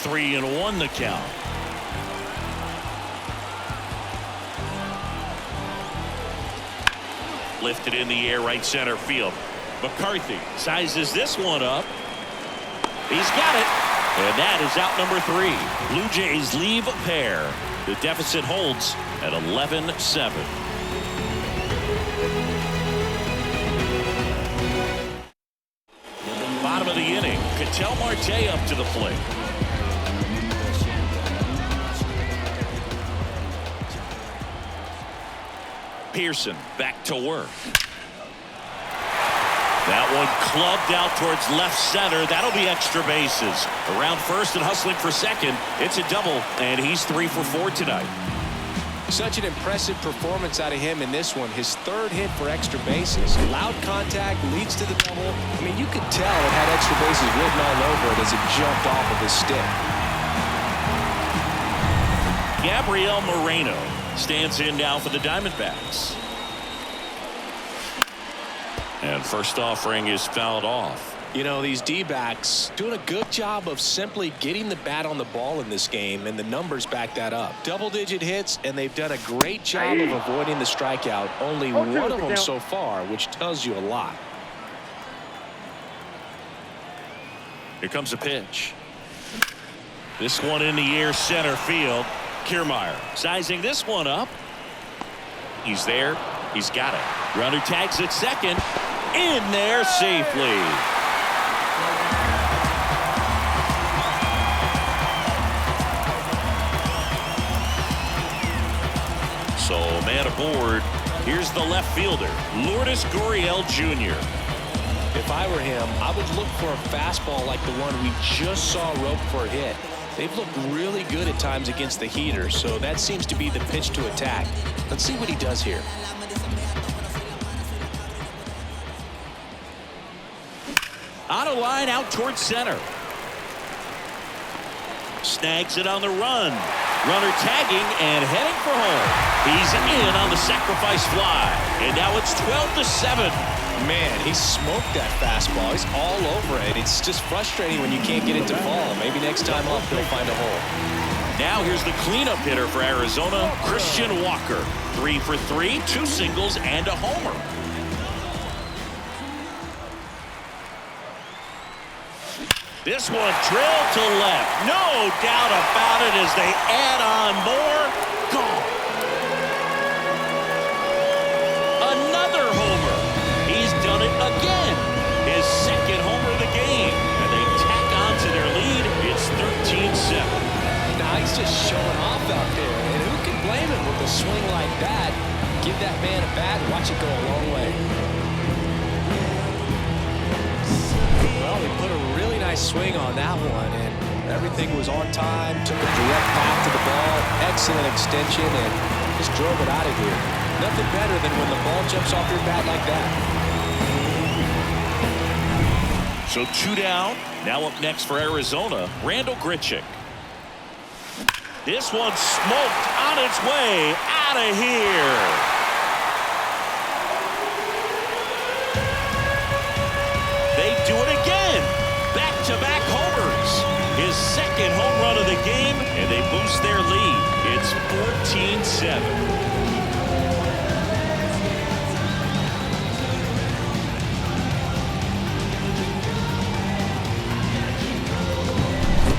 3-1 the count. Lifted in the air, right center field. McCarthy sizes this one up. He's got it. And that is out number 3. Blue Jays leave a pair. The deficit holds at 11-7. Bottom of the inning. Ketel Marte up to the plate. Pearson back to work. That one clubbed out towards left center. That'll be extra bases. Around first and hustling for second. It's a double, and he's 3 for 4 tonight. Such an impressive performance out of him in this one. His 3rd hit for extra bases. Loud contact leads to the double. I mean, you could tell it had extra bases written all over it as it jumped off of his stick. Gabriel Moreno stands in now for the Diamondbacks. And first offering is fouled off. You know, these D-backs doing a good job of simply getting the bat on the ball in this game, and the numbers back that up. Double-digit hits, and they've done a great job of avoiding the strikeout. Only one of them so far, which tells you a lot. Here comes a pitch. This one in the air, center field. Kiermaier sizing this one up. He's there. He's got it. Runner tags at second. In there safely. So man aboard. Here's the left fielder, Lourdes Gurriel Jr. If I were him, I would look for a fastball like the one we just saw rope for a hit. They've looked really good at times against the heater, so that seems to be the pitch to attack. Let's see what he does here. On a line out towards center. snags it on the run. Runner tagging and heading for home. He's in on the sacrifice fly. And now it's 12-7. Man, he smoked that fastball. He's all over it. It's just frustrating when you can't get it to fall. Maybe next time up, he'll find a hole. Now here's the cleanup hitter for Arizona, Christian Walker. 3 for 3, 2 singles, and a homer. This one drilled to left. No doubt about it as they add on more. Gone. Another homer. He's done it again. His second homer of the game. And they tack on to their lead. It's 13-7. Now he's just showing off out there. And who can blame him with a swing like that? Give that man a bat and watch it go a long way. Well, he put a really nice swing on that one, and everything was on time. Took a direct path to the ball, excellent extension, and just drove it out of here. Nothing better than when the ball jumps off your bat like that. So 2 down. Now up next for Arizona, Randall Grichuk. This one smoked on its way out of here. Do it again. Back-to-back homers. His second home run of the game, and they boost their lead. It's 14-7.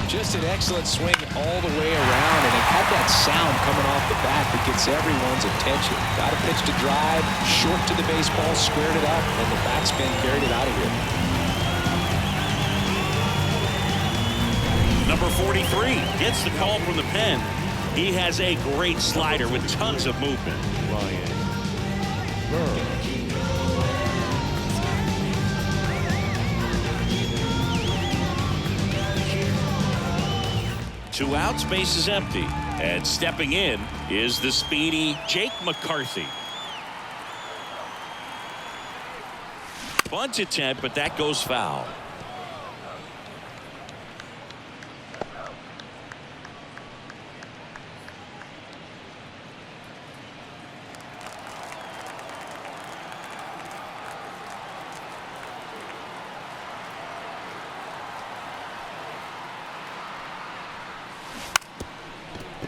Just an excellent swing all the way around, and it had that sound coming off the bat that gets everyone's attention. Got a pitch to drive, short to the baseball, squared it up, and the backspin carried it out of here. Number 43 gets the call from the pen. He has a great slider with tons of movement. Two outs, base is empty. And stepping in is the speedy Jake McCarthy. Bunt attempt, but that goes foul.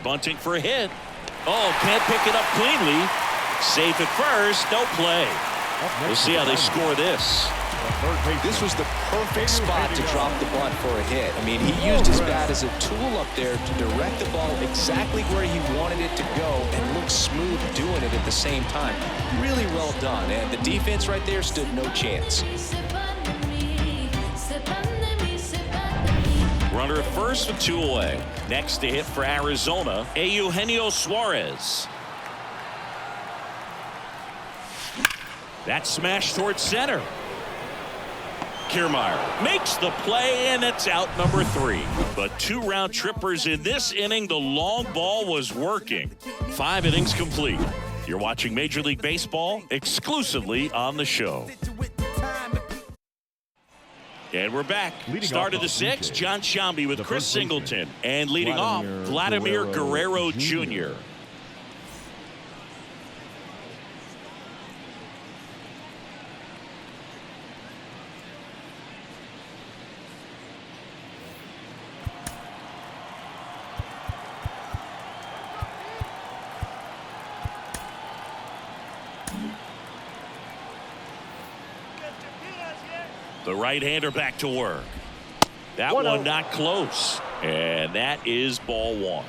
Bunting for a hit. Oh, can't pick it up cleanly. Safe at first, no play. We'll see how they score this. This was the perfect spot to drop the bunt for a hit. I mean, he used his bat as a tool up there to direct the ball exactly where he wanted it to go and look smooth doing it at the same time. Really well done, and the defense right there stood no chance. Runner at first with 2 away. Next to hit for Arizona, Eugenio Suarez. That smash towards center. Kiermaier makes the play, and it's out number 3. But 2 round trippers in this inning. The long ball was working. 5 innings complete. You're watching Major League Baseball exclusively on the show. And we're back. Start of the 6th, John Shambi with Chris Singleton. And leading off, Vladimir Guerrero Jr. The right-hander back to work. That one not close. And that is ball 1.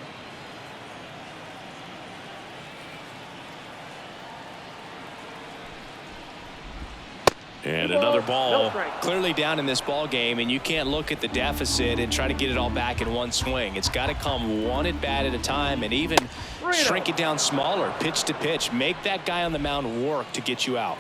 And another ball. Clearly down in this ball game, and you can't look at the deficit and try to get it all back in one swing. It's got to come one at bat at a time, and even shrink it down smaller, pitch to pitch. Make that guy on the mound work to get you out.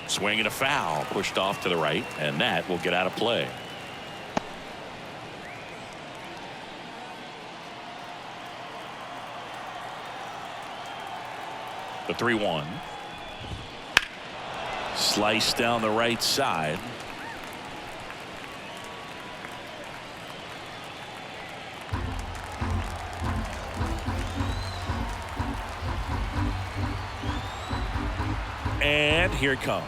Swing and a foul, pushed off to the right, and that will get out of play. The 3-1. Slice down the right side. And here it comes.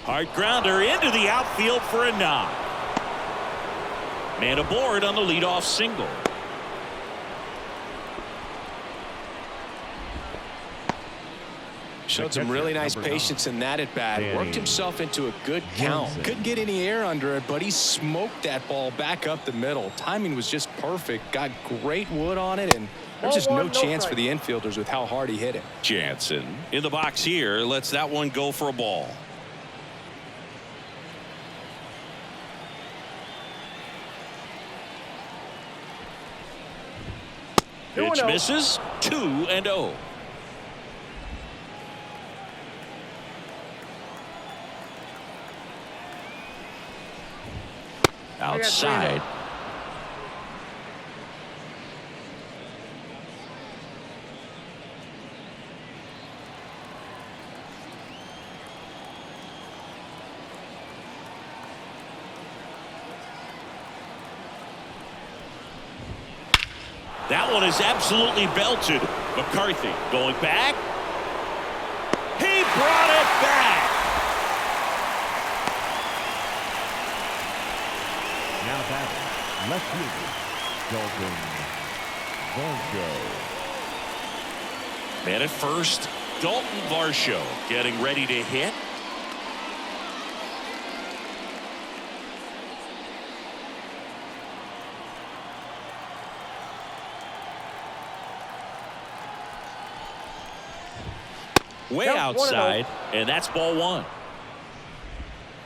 Hard grounder into the outfield for a knock. Man aboard on the leadoff single. Showed some really nice patience in that at bat. Worked himself into a good count. Couldn't get any air under it, but he smoked that ball back up the middle. Timing was just perfect. Got great wood on it, and there's just no chance for the infielders with how hard he hit it. Jansen in the box here. Lets that one go for a ball. Pitch misses. 2-0. Outside. That one is absolutely belted. McCarthy going back. He brought it back. Now batting, left fielder, Dalton Varsho. Man at first, Dalton Varsho getting ready to hit. Way outside, and that's ball one.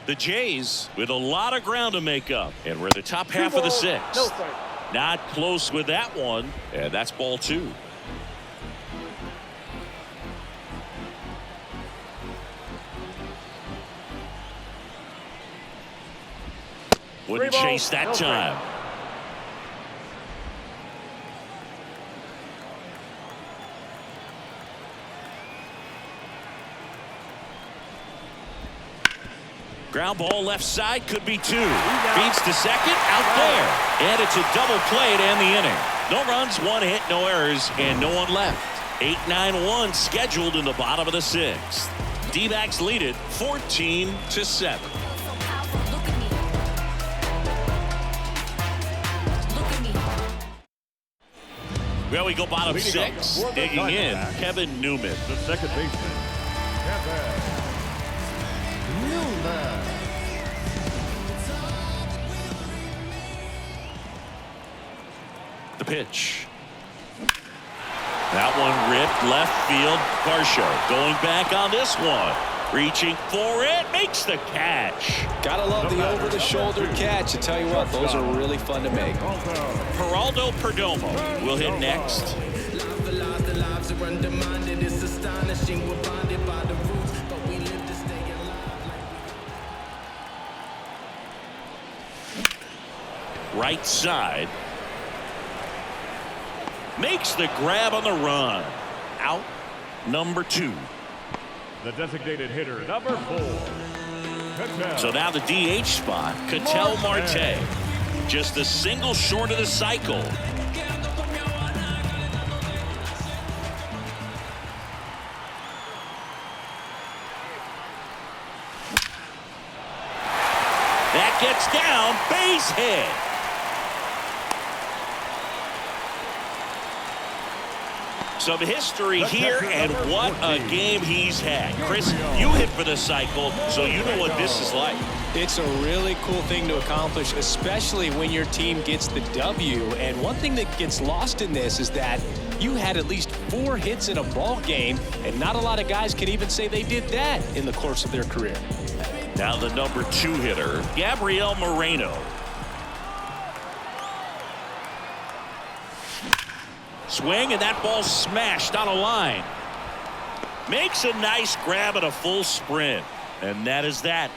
The Jays with a lot of ground to make up, and we're the top half of the sixth. Not close with that one, and that's ball two. Wouldn't chase that time. Ground ball left side, could be two. Beats to second, out there. And it's a double play to end the inning. No runs, one hit, no errors, and no one left. 8-9-1 scheduled in the bottom of the sixth. D-backs lead it 14-7. Well, we go bottom six. Digging in, Kevin Newman. The second baseman, Kevin Newman. The pitch. That one ripped left field. Varsho going back on this one. Reaching for it. Makes the catch. Gotta love the over-the-shoulder catch. I tell you what, those are really fun to make. Geraldo Perdomo will hit next. Right side. Makes the grab on the run. Out number 2. The designated hitter, number 4. So now the DH spot, Ketel Marte. Just a single short of the cycle. That gets down, base hit. Some history here, and what a game he's had. Chris, you hit for the cycle, so you know what this is like. It's a really cool thing to accomplish, especially when your team gets the W. And one thing that gets lost in this is that you had at least 4 hits in a ball game, and not a lot of guys can even say they did that in the course of their career. Now the number 2 hitter, Gabriel Moreno. Swing, and that ball smashed on a line. Makes a nice grab and a full sprint. And that is that.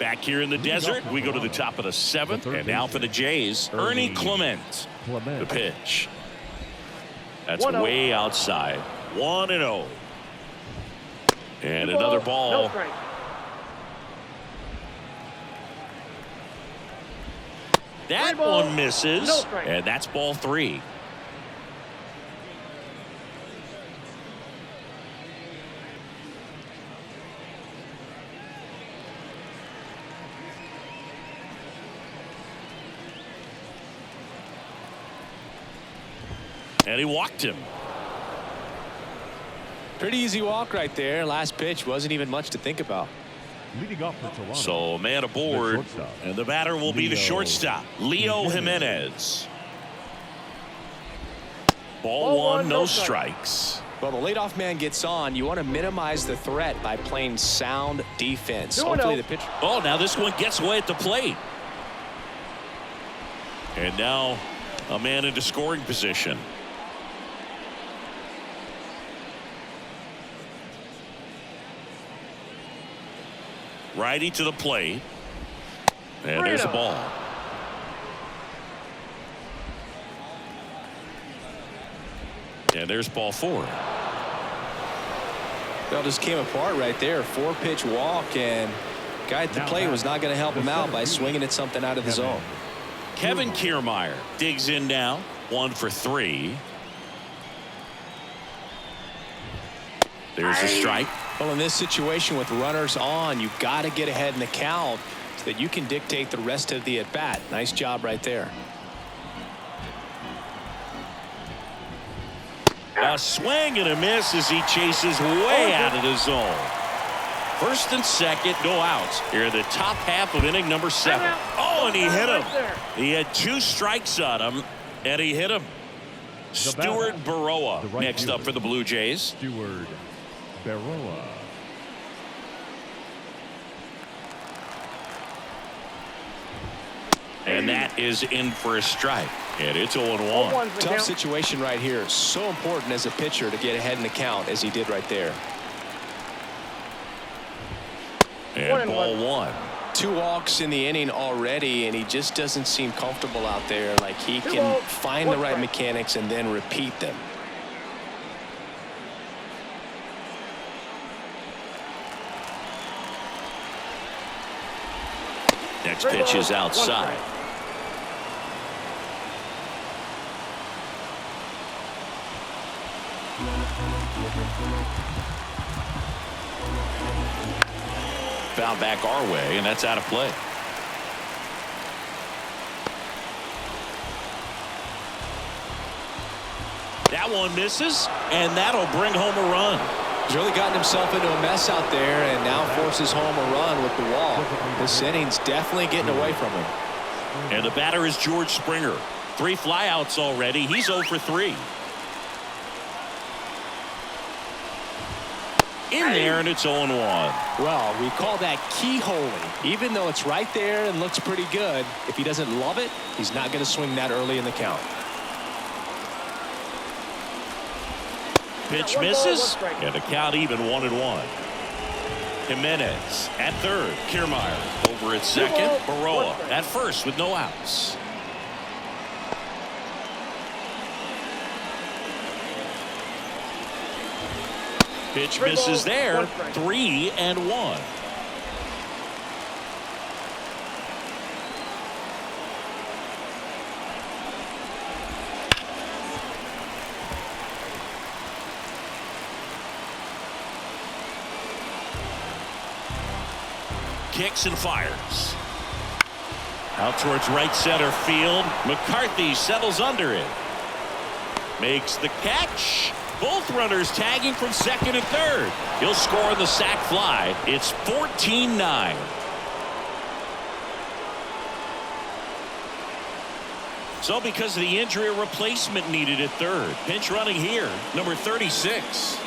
Back here in the desert, we go to the top of the 7th, and now for the Jays, Ernie Clement. The pitch. That's way outside. 1-0. And another ball. That one misses, and that's ball 3. And he walked him. Pretty easy walk right there. Last pitch wasn't even much to think about. Leading off for Toronto. So a man aboard, and the batter will be the shortstop, Leo Jimenez. Ball 1, no strikes. Well, the leadoff man gets on. You want to minimize the threat by playing sound defense. Hopefully the pitcher. Oh, now this one gets away at the plate. And now a man into scoring position. Righty to the plate. And there's the ball. And there's ball 4. Well, just came apart right there. 4-pitch walk, and guy at the plate was not going to help him out by swinging at something out of the zone. Kevin Kiermaier digs in now. 1 for 3. There's a strike. Well, in this situation with runners on, you've got to get ahead in the count so that you can dictate the rest of the at-bat. Nice job right there. A swing and a miss as he chases way out of the zone. First and second, no outs. Here in the top half of inning number 7. Oh, and he hit him. He had 2 strikes on him, and he hit him. Stuart Baroa next up for the Blue Jays. Stuart Baroa. And that is in for a strike. And it's 0-1. Tough situation right here. So important as a pitcher to get ahead in the count as he did right there. And ball 1. 2 walks in the inning already, and he just doesn't seem comfortable out there. Like he can find the right mechanics and then repeat them. Next pitch is outside. Foul back our way, and that's out of play. That one misses, and that'll bring home a run. He's really gotten himself into a mess out there and now forces home a run with the wall. This inning's definitely getting away from him. And the batter is George Springer. 3 flyouts already. He's 0 for 3. In there, and it's 0-1. Well, we call that keyholing. Even though it's right there and looks pretty good, if he doesn't love it, he's not going to swing that early in the count. Pitch misses, and the count even 1-1. Jimenez at third. Kiermaier over at second. Baroa at first with no outs. Pitch misses there. 3-1. Kicks and fires. Out towards right center field. McCarthy settles under it. Makes the catch. Both runners tagging from second and third. He'll score on the sac fly. It's 14-9. So because of the injury, a replacement needed at third. Pinch running here, number 36.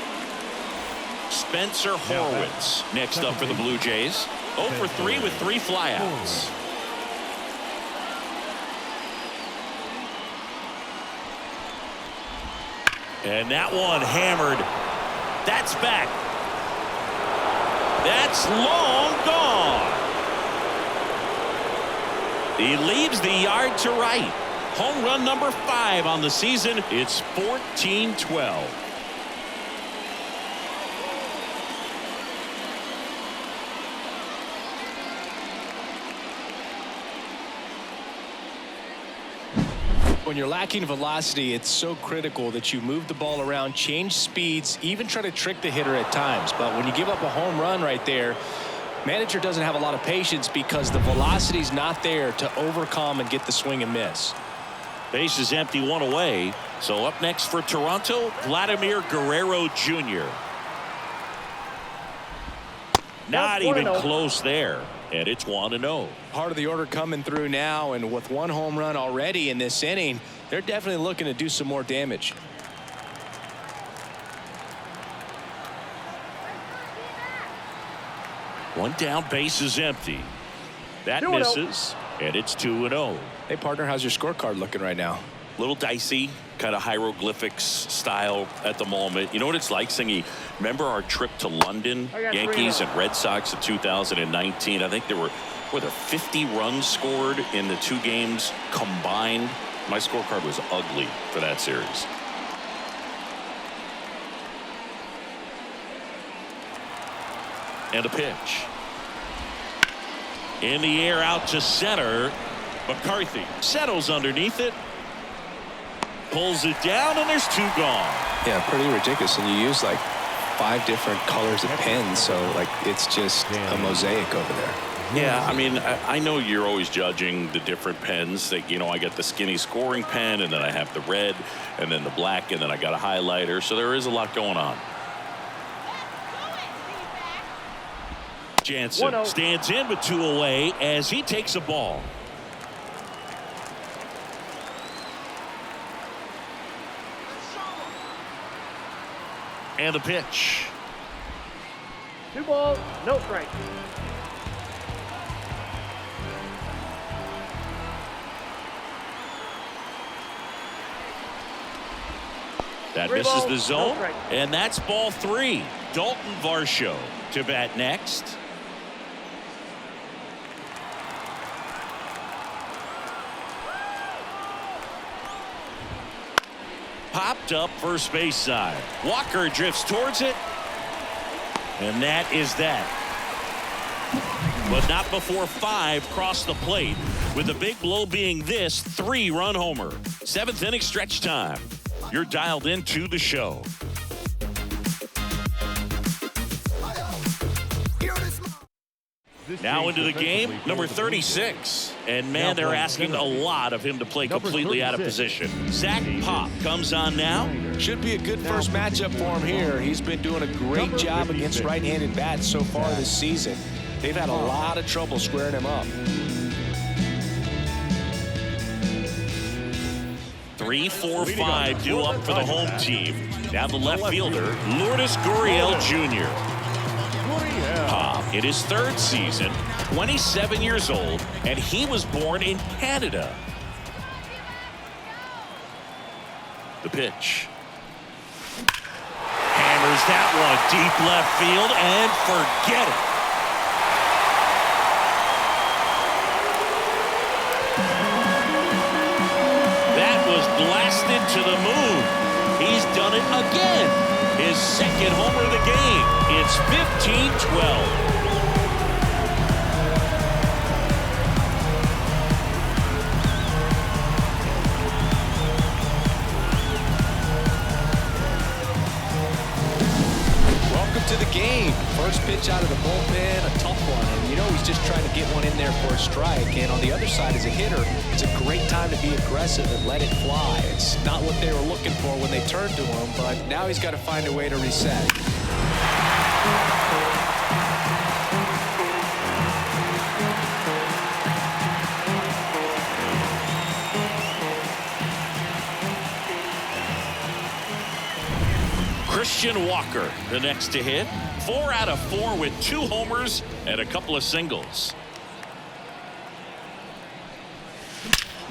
Spencer Horwitz next up for the Blue Jays. 0 for 3 with 3 flyouts. And that one hammered. That's back. That's long gone. He leaves the yard to right. Home run number 5 on the season. It's 14-12. When you're lacking velocity, it's so critical that you move the ball around, change speeds, even try to trick the hitter at times. But when you give up a home run right there, manager doesn't have a lot of patience because the velocity's not there to overcome and get the swing and miss. Base is empty, 1 away. So up next for Toronto, Vladimir Guerrero Jr. Not even close there. And it's 1-0. Part of the order coming through now, and with 1 home run already in this inning, they're definitely looking to do some more damage. One down, base is empty. That misses, and it's 2-0. Hey, partner, how's your scorecard looking right now? Little dicey, kind of hieroglyphics style at the moment. You know what it's like, Singy? Remember our trip to London, Yankees and Red Sox in 2019? I think there were 50 runs scored in the 2 games combined. My scorecard was ugly for that series. And a pitch. In the air out to center. McCarthy settles underneath it. Pulls it down, and there's 2 gone. Yeah, pretty ridiculous. And you use like 5 different colors of pens, so like it's just a mosaic over there. Yeah, I mean, I know you're always judging the different pens. That, you know, I got the skinny scoring pen, and then I have the red, and then the black, and then I got a highlighter. So there is a lot going on. Jansen stands in with 2 away as he takes a ball. And the pitch. 2 balls, no strike. That misses the zone, and that's ball 3. Dalton Varsho to bat next. Popped up first base side. Walker drifts towards it. And that is that. But not before 5 cross the plate, with the big blow being this 3-run homer. 7th inning stretch time. You're dialed into the show. Now into the game, number 36. And man, they're asking a lot of him to play completely out of position. Zach Pop comes on now. Should be a good first matchup for him here. He's been doing a great job against right-handed bats so far this season. They've had a lot of trouble squaring him up. 3, 4, 5 due up for the home team. Now the left fielder, Lourdes Gurriel Jr. Pop in his 3rd season, 27 years old, and he was born in Canada. The pitch. Hammers that one deep left field, and forget it. That was blasted to the moon. He's done it again. His 2nd homer of the game. It's 15-12. To the game. First pitch out of the bullpen, a tough one, and you know he's just trying to get one in there for a strike. And on the other side, as a hitter, it's a great time to be aggressive and let it fly. It's not what they were looking for when they turned to him, but now he's got to find a way to reset. Christian Walker, the next to hit. 4 out of 4 with 2 homers and a couple of singles.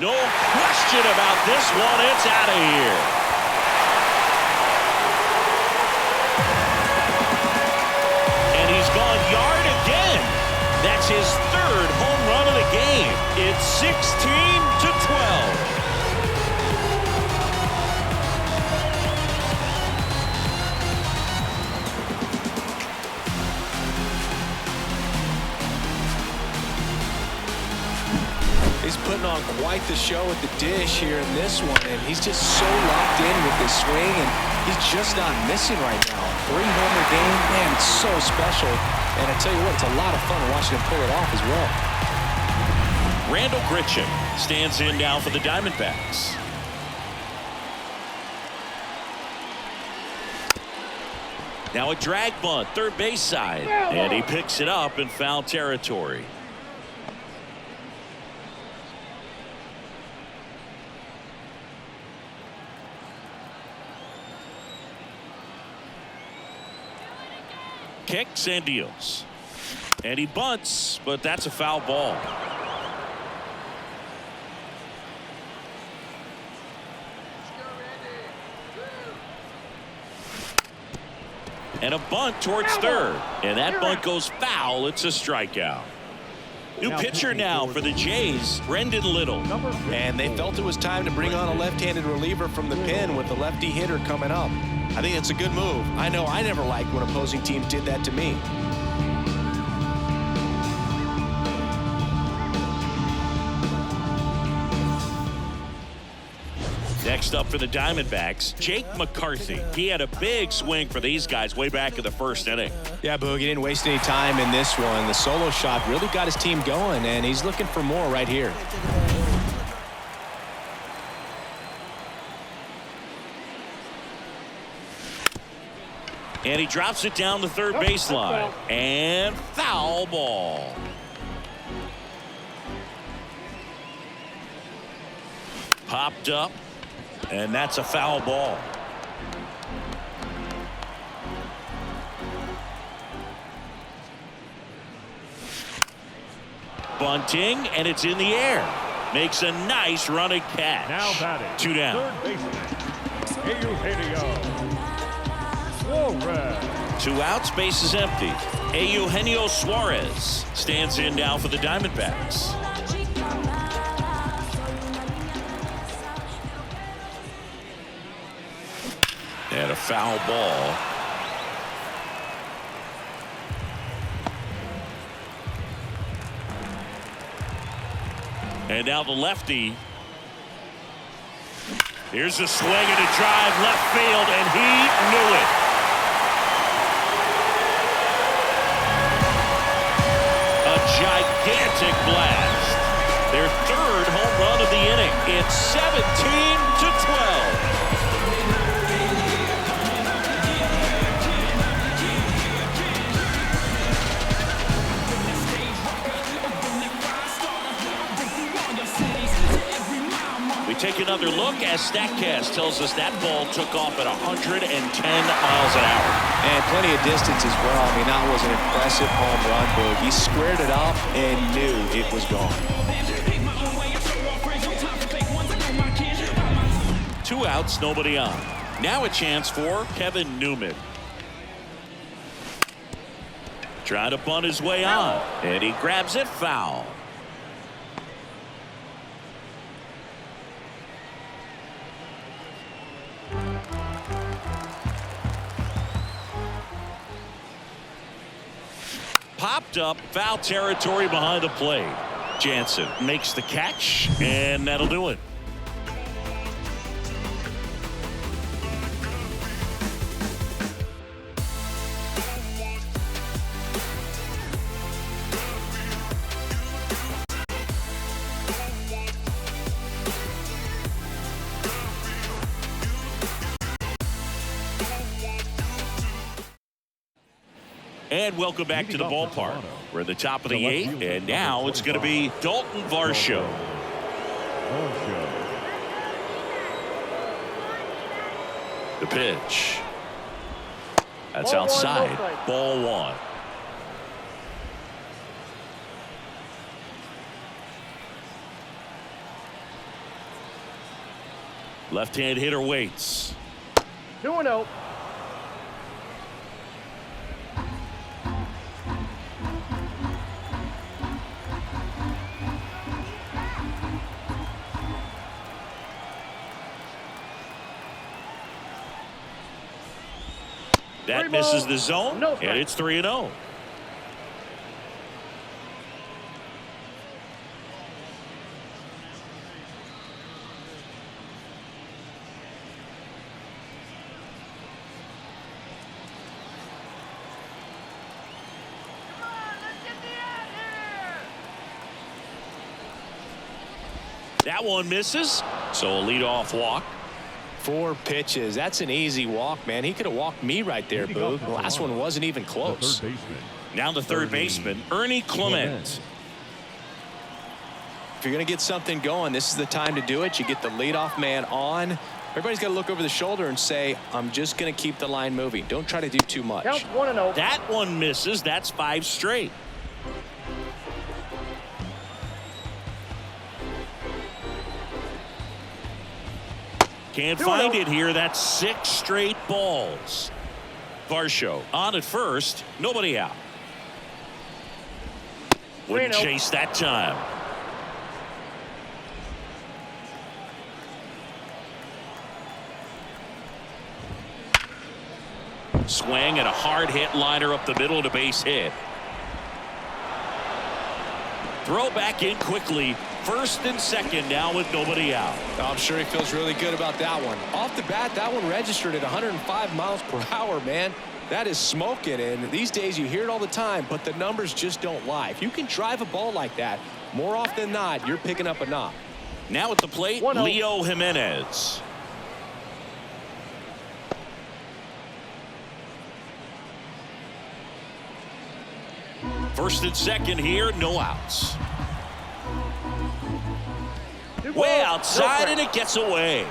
No question about this one. It's out of here. And he's gone yard again. That's his 3rd home run of the game. It's It's 16-12. He's putting on quite the show at the dish here in this one, and he's just so locked in with his swing, and he's just not missing right now. 3-homer game, man, it's so special. And I tell you what, it's a lot of fun watching him pull it off as well. Randall Grichuk stands in now for the Diamondbacks. Now a drag bunt, third base side, and he picks it up in foul territory. Kicks and deals. And he bunts, but that's a foul ball. And a bunt towards third. And that bunt goes foul. It's a strikeout. New pitcher now for the Jays, Brendan Little. And they felt it was time to bring on a left-handed reliever from the pen with the lefty hitter coming up. I think it's a good move. I know I never liked when opposing teams did that to me. Next up for the Diamondbacks, Jake McCarthy. He had a big swing for these guys way back in the first inning. Yeah, Boog, he didn't waste any time in this one. The solo shot really got his team going, and he's looking for more right here. And he drops it down the third baseline. And foul ball. Popped up. And that's a foul ball. Bunting, and it's in the air. Makes a nice running catch. Now batting. 2 down. Third baseman, Suarez. 2 outs, base is empty. Eugenio Suarez stands in now for the Diamondbacks. And a foul ball. And now the lefty. Here's a swing and a drive left field, and he knew it. A gigantic blast. Their third home run of the inning. It's 17-12. We take another look as StatCast tells us that ball took off at 110 miles an hour. And plenty of distance as well. I mean, that was an impressive home run, Boog. He squared it up and knew it was gone. 2 outs, nobody on. Now a chance for Kevin Newman. Trying to bunt his way on. And he grabs it foul. Popped up, foul territory behind the plate. Jansen makes the catch, and that'll do it. And welcome back to the ballpark. We're at the top of the 8th, and now it's going to be Dalton Varsho. The pitch. That's outside. Ball 1. Left-hand hitter waits. 2-0. That misses the zone, and it's 3-0. That one misses, so a leadoff walk. 4 pitches. That's an easy walk, man. He could have walked me right there, Boog. The last one wasn't even close. Now the third baseman, Ernie Clement. If you're going to get something going, this is the time to do it. You get the leadoff man on. Everybody's got to look over the shoulder and say, I'm just going to keep the line moving. Don't try to do too much. Count 1-0. That one misses. That's 5 straight. Can't find it here. That's 6 straight balls. Varsho on at first. Nobody out. Wouldn't chase that time. Swing and a hard hit liner up the middle to base hit. Throw back in quickly. First and second now with nobody out. I'm sure he feels really good about that one. Off the bat, that one registered at 105 miles per hour, man. That is smoking, and these days you hear it all the time, but the numbers just don't lie. If you can drive a ball like that, more often than not, you're picking up a knock. Now at the plate, Leo Jimenez. First and second here, no outs. Way outside, and it gets away.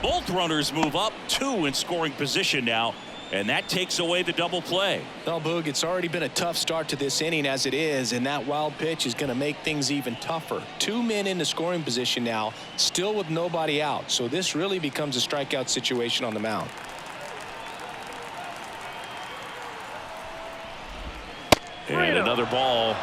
Both runners move up, 2 in scoring position now, and that takes away the double play. Well, Boog, it's already been a tough start to this inning as it is, and that wild pitch is going to make things even tougher. 2 men in the scoring position now, still with nobody out, so this really becomes a strikeout situation on the mound. And another ball.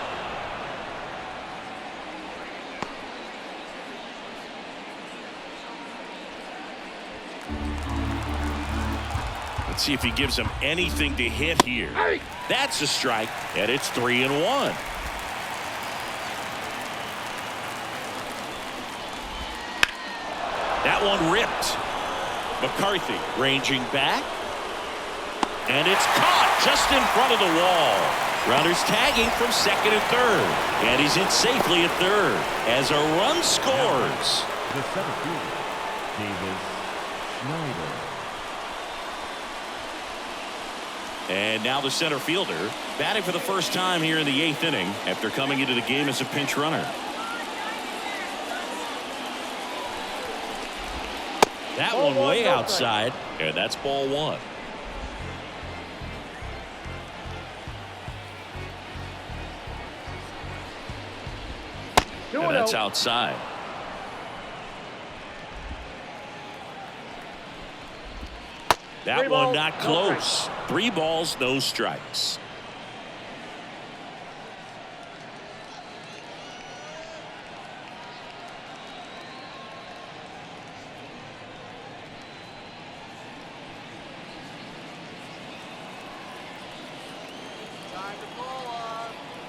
Let's see if he gives him anything to hit here. That's a strike, and it's 3-1. That one ripped. McCarthy ranging back. And it's caught just in front of the wall. Runners tagging from second and third. And he's in safely at third as a run scores. The center fielder, Davis Schneider. And now the center fielder batting for the first time here in the 8th inning after coming into the game as a pinch runner. That one way outside, and that's ball 1. And that's outside. That one not close. 3 balls, no strikes.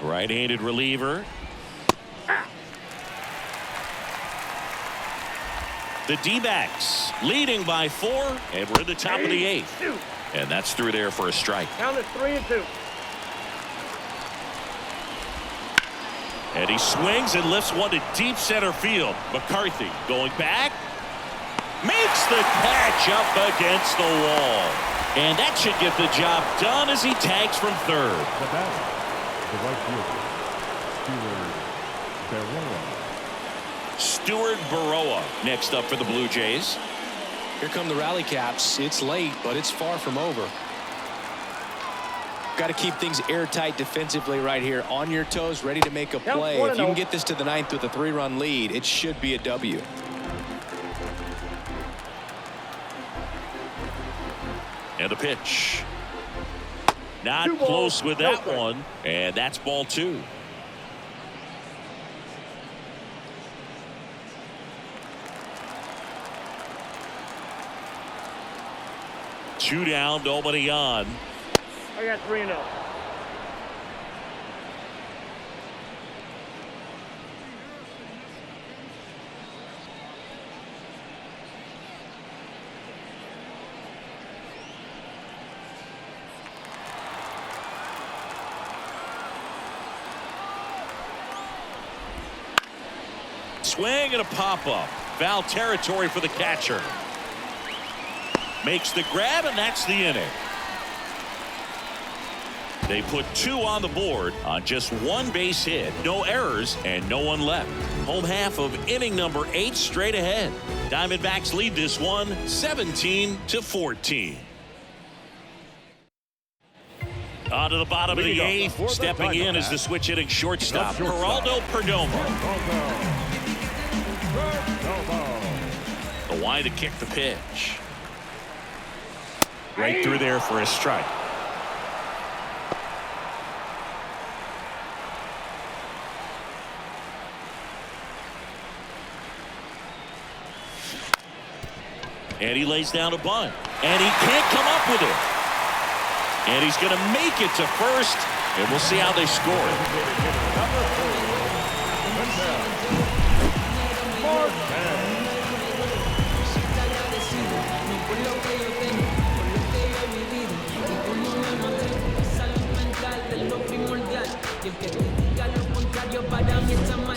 Right-handed reliever. The D-backs leading by 4, and we're at the top of the 8th. And that's through there for a strike. Count is 3-2. And he swings and lifts one to deep center field. McCarthy going back. Makes the catch up against the wall. And that should get the job done as he tags from third. The batter, the right fielder, Stuart Baroa next up for the Blue Jays. Here come the rally caps. It's late, but it's far from over. Got to keep things airtight defensively right here. On your toes, ready to make a play. If you can get this to the 9th with a 3-run lead, it should be a W. And the pitch. Not close with that one. And that's ball 2. 2 down, nobody on. I got 3-0. Swing and a pop-up. Foul territory for the catcher. Makes the grab, and that's the inning. They put 2 on the board on just 1 base hit, no errors, and no one left. Home half of inning number 8 straight ahead. Diamondbacks lead this one 17-14. On to the bottom of the 8th. Stepping in is the switch hitting shortstop, Geraldo Perdomo. The wind to kick the pitch. Right through there for a strike. And he lays down a bunt. And he can't come up with it. And he's going to make it to first. And we'll see how they score.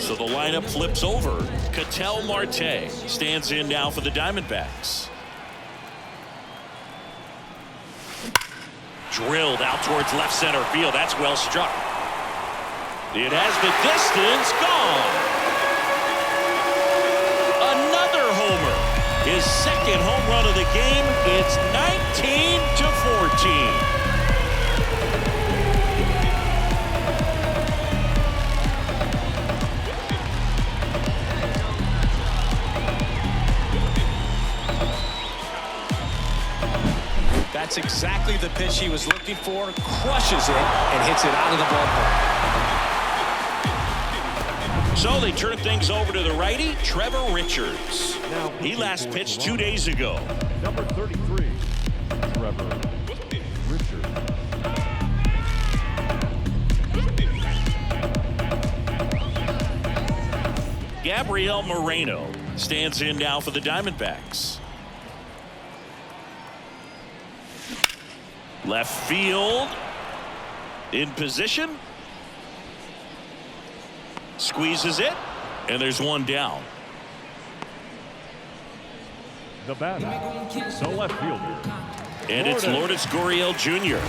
So the lineup flips over. Ketel Marte stands in now for the Diamondbacks. Drilled out towards left center field. That's well struck. It has the distance. Gone. Another homer. His second home run of the game. It's 19-14. That's exactly the pitch he was looking for. Crushes it and hits it out of the ballpark. So they turn things over to the righty, Trevor Richards. He last pitched 2 days ago. Number 33, Trevor Richards. Gabriel Moreno stands in now for the Diamondbacks. Left field in position. Squeezes it, and there's one down. The batter, the left fielder. And it's Lourdes Gurriel Jr.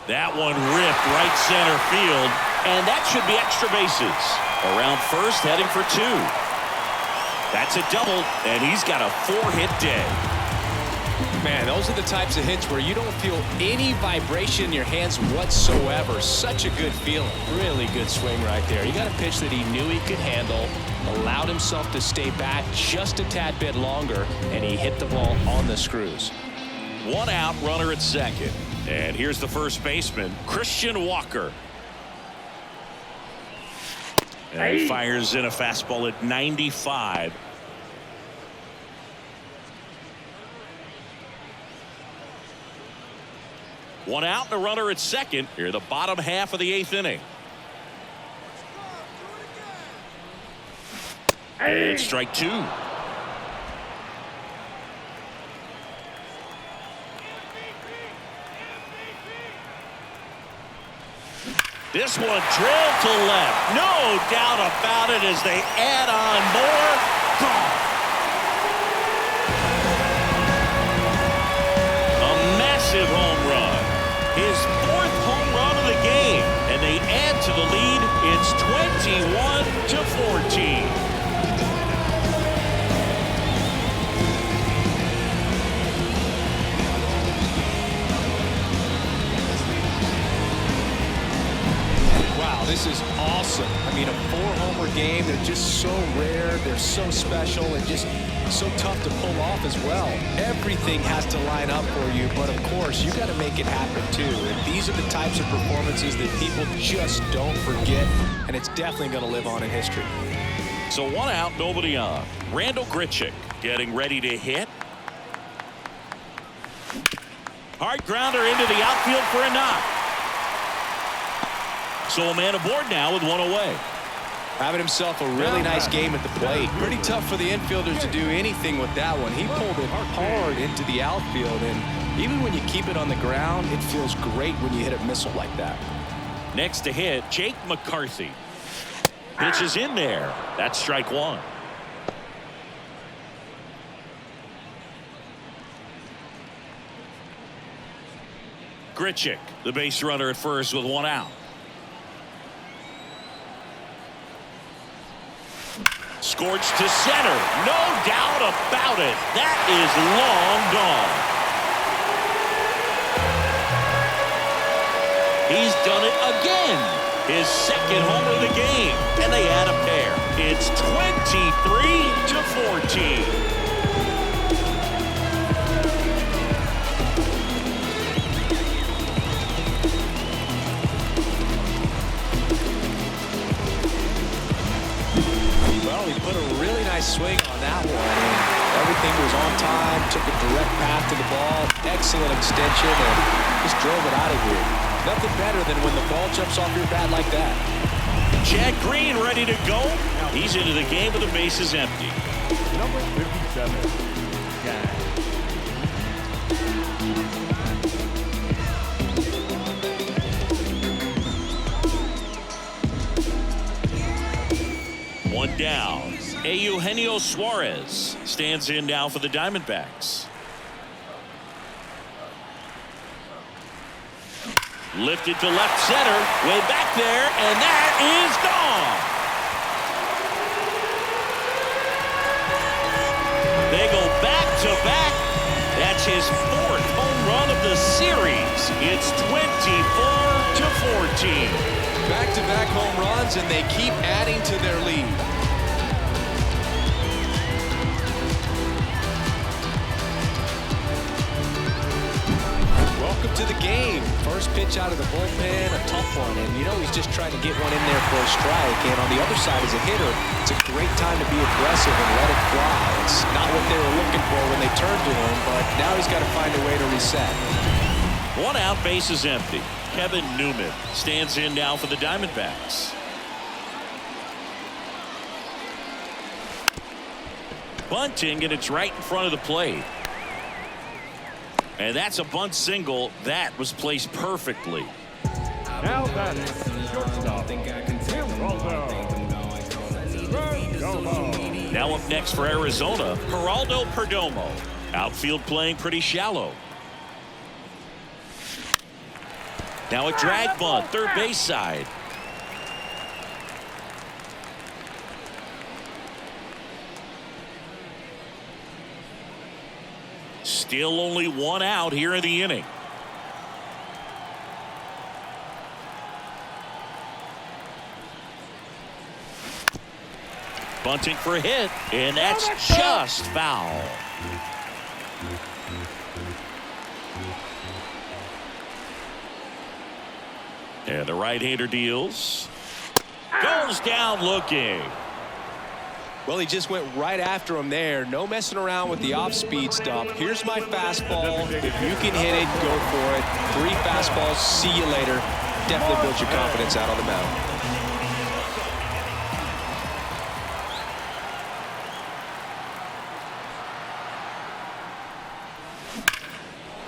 That one ripped right center field, and that should be extra bases. Around first, heading for 2. That's a double, and he's got a 4-hit day. Man, those are the types of hits where you don't feel any vibration in your hands whatsoever. Such a good feeling. Really good swing right there. You got a pitch that he knew he could handle, allowed himself to stay back just a tad bit longer, and he hit the ball on the screws. 1 out, runner at second. And here's the first baseman, Christian Walker. And he fires in a fastball at 95. One out and a runner at second. Here the bottom half of the 8th inning. And strike 2. This one drilled to left. No doubt about it as they add on more. Gone. A massive home run. His 4th home run of the game. And they add to the lead. It's 21-14. This is awesome. I mean, a 4-homer game. They're just so rare. They're they're so special and just so tough to pull off as well. Everything has to line up for you, but of course, you got to make it happen too. And these are the types of performances that people just don't forget, and it's definitely going to live on in history. So 1 out, nobody on. Randall Grichuk getting ready to hit. Hard grounder into the outfield for a knock. So a man aboard now with 1 away. Having himself a really nice game at the plate. Pretty tough for the infielders to do anything with that one. He pulled it hard into the outfield, and even when you keep it on the ground, it feels great when you hit a missile like that. Next to hit, Jake McCarthy. Pitch is in there. That's strike 1. Grichuk, the base runner at first with 1 out. Scorched to center. No doubt about it. That is long gone. He's done it again. His second home of the game. And they add a pair. It's 23-14. He put a really nice swing on that one, and everything was on time, took a direct path to the ball, excellent extension, and just drove it out of here. Nothing better than when the ball jumps off your bat like that. Chad Green ready to go. He's into the game with the bases empty. Number 57, Gallen. One down. Eugenio Suarez stands in now for the Diamondbacks. Lifted to left center, way back there, and that is gone. They go back to back. That's his 4th home run of the series. It's 24-14. Back-to-back home runs, and they keep adding to their lead. Welcome to the game. First pitch out of the bullpen, a tough one, and you know he's just trying to get one in there for a strike. And on the other side, as a hitter, it's a great time to be aggressive and let it fly. It's not what they were looking for when they turned to him, but now he's got to find a way to reset. 1 out, base is empty. Kevin Newman stands in now for the Diamondbacks. Bunting, and it's right in front of the plate. And that's a bunt single that was placed perfectly. Now batting, shortstop, Perdomo. Now up next for Arizona, Geraldo Perdomo. Outfield playing pretty shallow. Now a drag bunt, third base side. Still only 1 out here in the inning. Bunting for a hit, and that's just foul. And the right-hander deals. Goes down looking. Well, he just went right after him there. No messing around with the off-speed stuff. Here's my fastball. If you can hit it, go for it. 3 fastballs. See you later. Definitely builds your confidence out on the mound.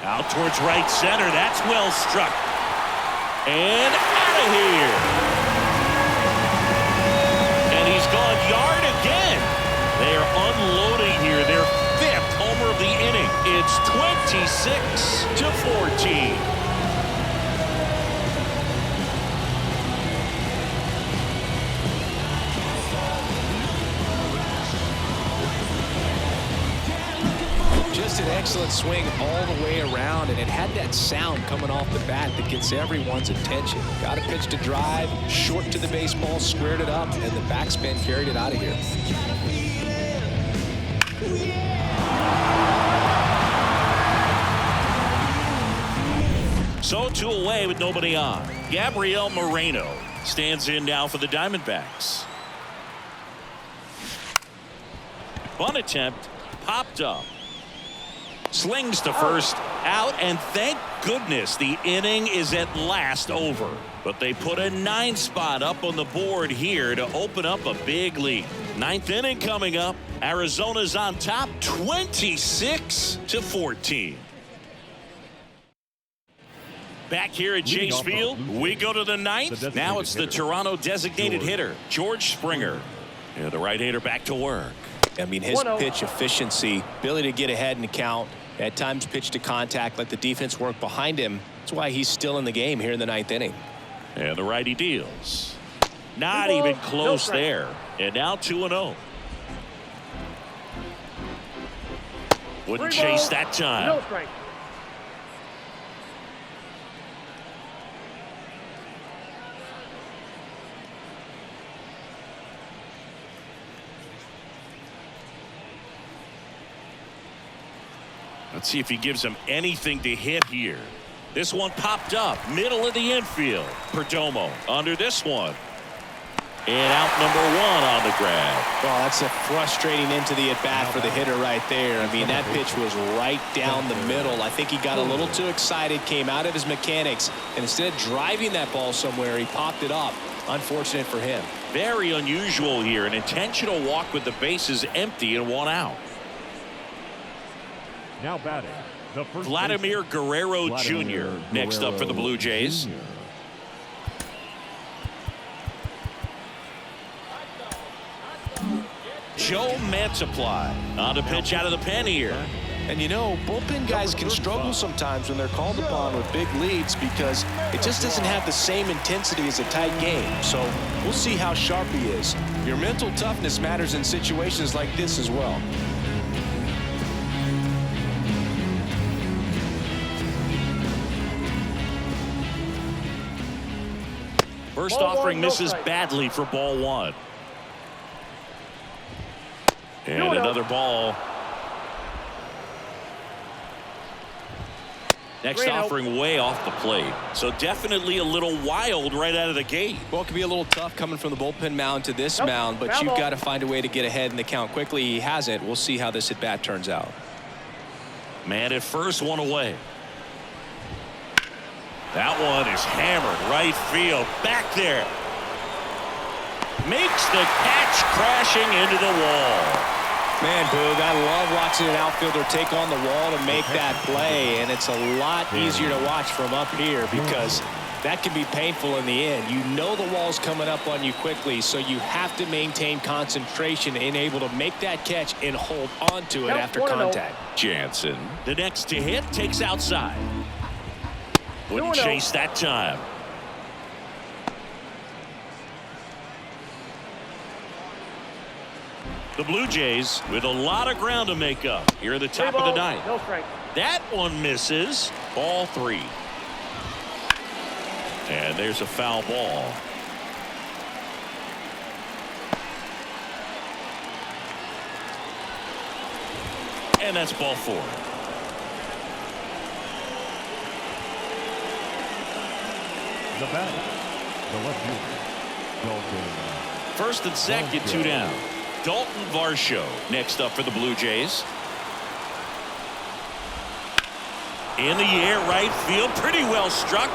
Out towards right center. That's well struck. And out of here. And he's gone yard again. They are unloading here. Their 5th homer of the inning. It's 26-14. Just an excellent swing all the way around, and it had that sound coming off the bat that gets everyone's attention. Got a pitch to drive, short to the baseball, squared it up, and the backspin carried it out of here. So 2 away with nobody on. Gabriel Moreno stands in now for the Diamondbacks. Bunt attempt popped up. Slings to first, out, and thank goodness the inning is at last over. But they put a 9 spot up on the board here to open up a big lead. 9th inning coming up. Arizona's on top 26-14. Back here at Chase Field, we go to the 9th. Now it's the Toronto designated hitter, George Springer. Yeah, the right-hander back to work. I mean, his pitch efficiency, ability to get ahead in the count, at times pitch to contact, let the defense work behind him. That's why he's still in the game here in the 9th inning. And the righty deals. Not even close there. And now 2-0. Wouldn't chase that time. No strike. Let's see if he gives him anything to hit here. This one popped up, middle of the infield. Perdomo under this one. And out number 1 on the grab. Well, that's a frustrating end to the at-bat for the hitter right there. I mean, that pitch was right down the middle. I think he got a little too excited, came out of his mechanics, and instead of driving that ball somewhere, he popped it up. Unfortunate for him. Very unusual here. An intentional walk with the bases empty and 1 out. Now batting, the first Vladimir Guerrero Jr. next up for the Blue Jays. Joe Mantiply on a pitch out of the pen here. And you know, bullpen guys can struggle sometimes when they're called upon with big leads because it just doesn't have the same intensity as a tight game. So we'll see how sharp he is. Your mental toughness matters in situations like this as well. First offering misses badly for ball 1. And another ball. Next offering way off the plate. So definitely a little wild right out of the gate. Well, it can be a little tough coming from the bullpen mound to this mound, but you've got to find a way to get ahead in the count quickly. He hasn't. We'll see how this at bat turns out. Man at first, 1 away. That one is hammered right field. Back there. Makes the catch, crashing into the wall. Man, Boog, I love watching an outfielder take on the wall to make that play, and it's a lot easier to watch from up here because that can be painful in the end. You know the wall's coming up on you quickly, so you have to maintain concentration and able to make that catch and hold on to it after contact. Jansen, the next to hit, takes outside. Wouldn't chase that time. The Blue Jays with a lot of ground to make up here at the top of the 9th. No strike. That one misses. Ball 3. And there's a foul ball. And that's ball 4. The bat, the left fielder, Dalton. First and second, 2 down. Dalton Varsho next up for the Blue Jays. In the air, right field, pretty well struck.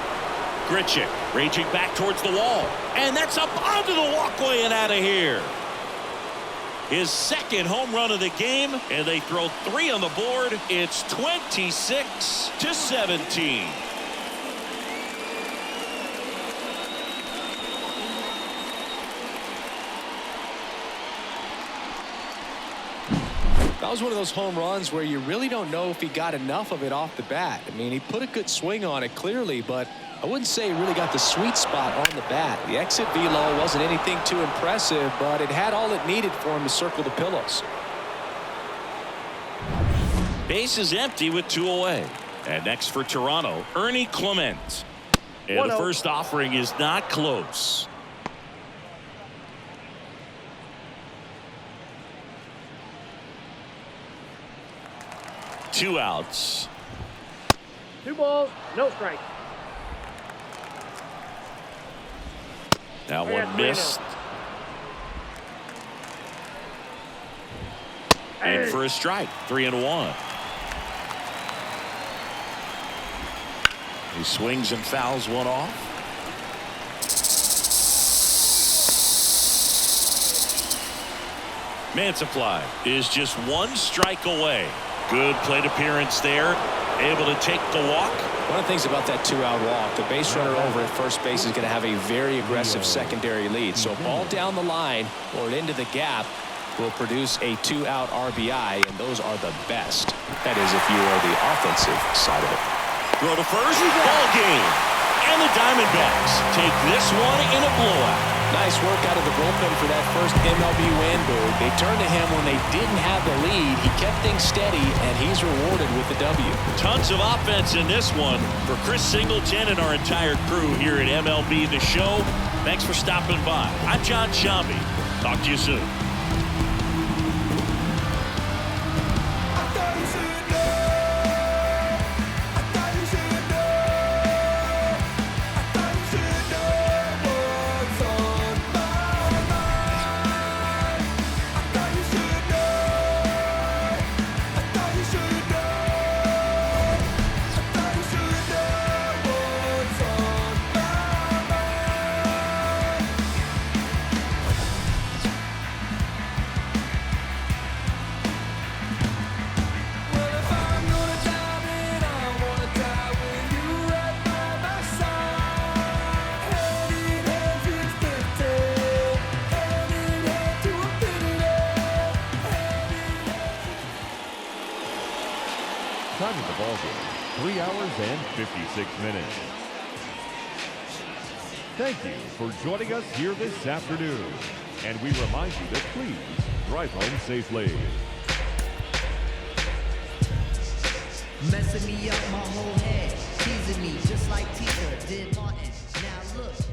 Grichuk raging back towards the wall. And that's up onto the walkway and out of here. His second home run of the game, and they throw 3 on the board. It's 26-17. That was one of those home runs where you really don't know if he got enough of it off the bat. I mean, he put a good swing on it clearly, but I wouldn't say he really got the sweet spot on the bat. The exit velo wasn't anything too impressive, but it had all it needed for him to circle the pillows. Base is empty with 2 away. And next for Toronto, Ernie Clement. And the first offering is not close. Two outs. 2 balls, no strike. That one missed. And for a strike, 3-1. He swings and fouls one off. Mantiply is just one strike away. Good plate appearance there. Able to take the walk. One of the things about that 2-out walk, the base runner over at first base is going to have a very aggressive secondary lead. So a ball down the line or into the gap will produce a 2-out RBI, and those are the best. That is, if you are the offensive side of it. Throw to first, ball game. And the Diamondbacks take this one in a blowout. Nice work out of the bullpen for that first MLB win, Boog. They turned to him when they didn't have the lead. He kept things steady, and he's rewarded with the W. Tons of offense in this one for Chris Singleton and our entire crew here at MLB The Show. Thanks for stopping by. I'm John Shambi. Talk to you soon. Time of the ball game, 3 hours and 56 minutes. Thank you for joining us here this afternoon. And we remind you that please drive home safely. Messing me up my whole head, teasing me just like Teaser did Martin. Now look.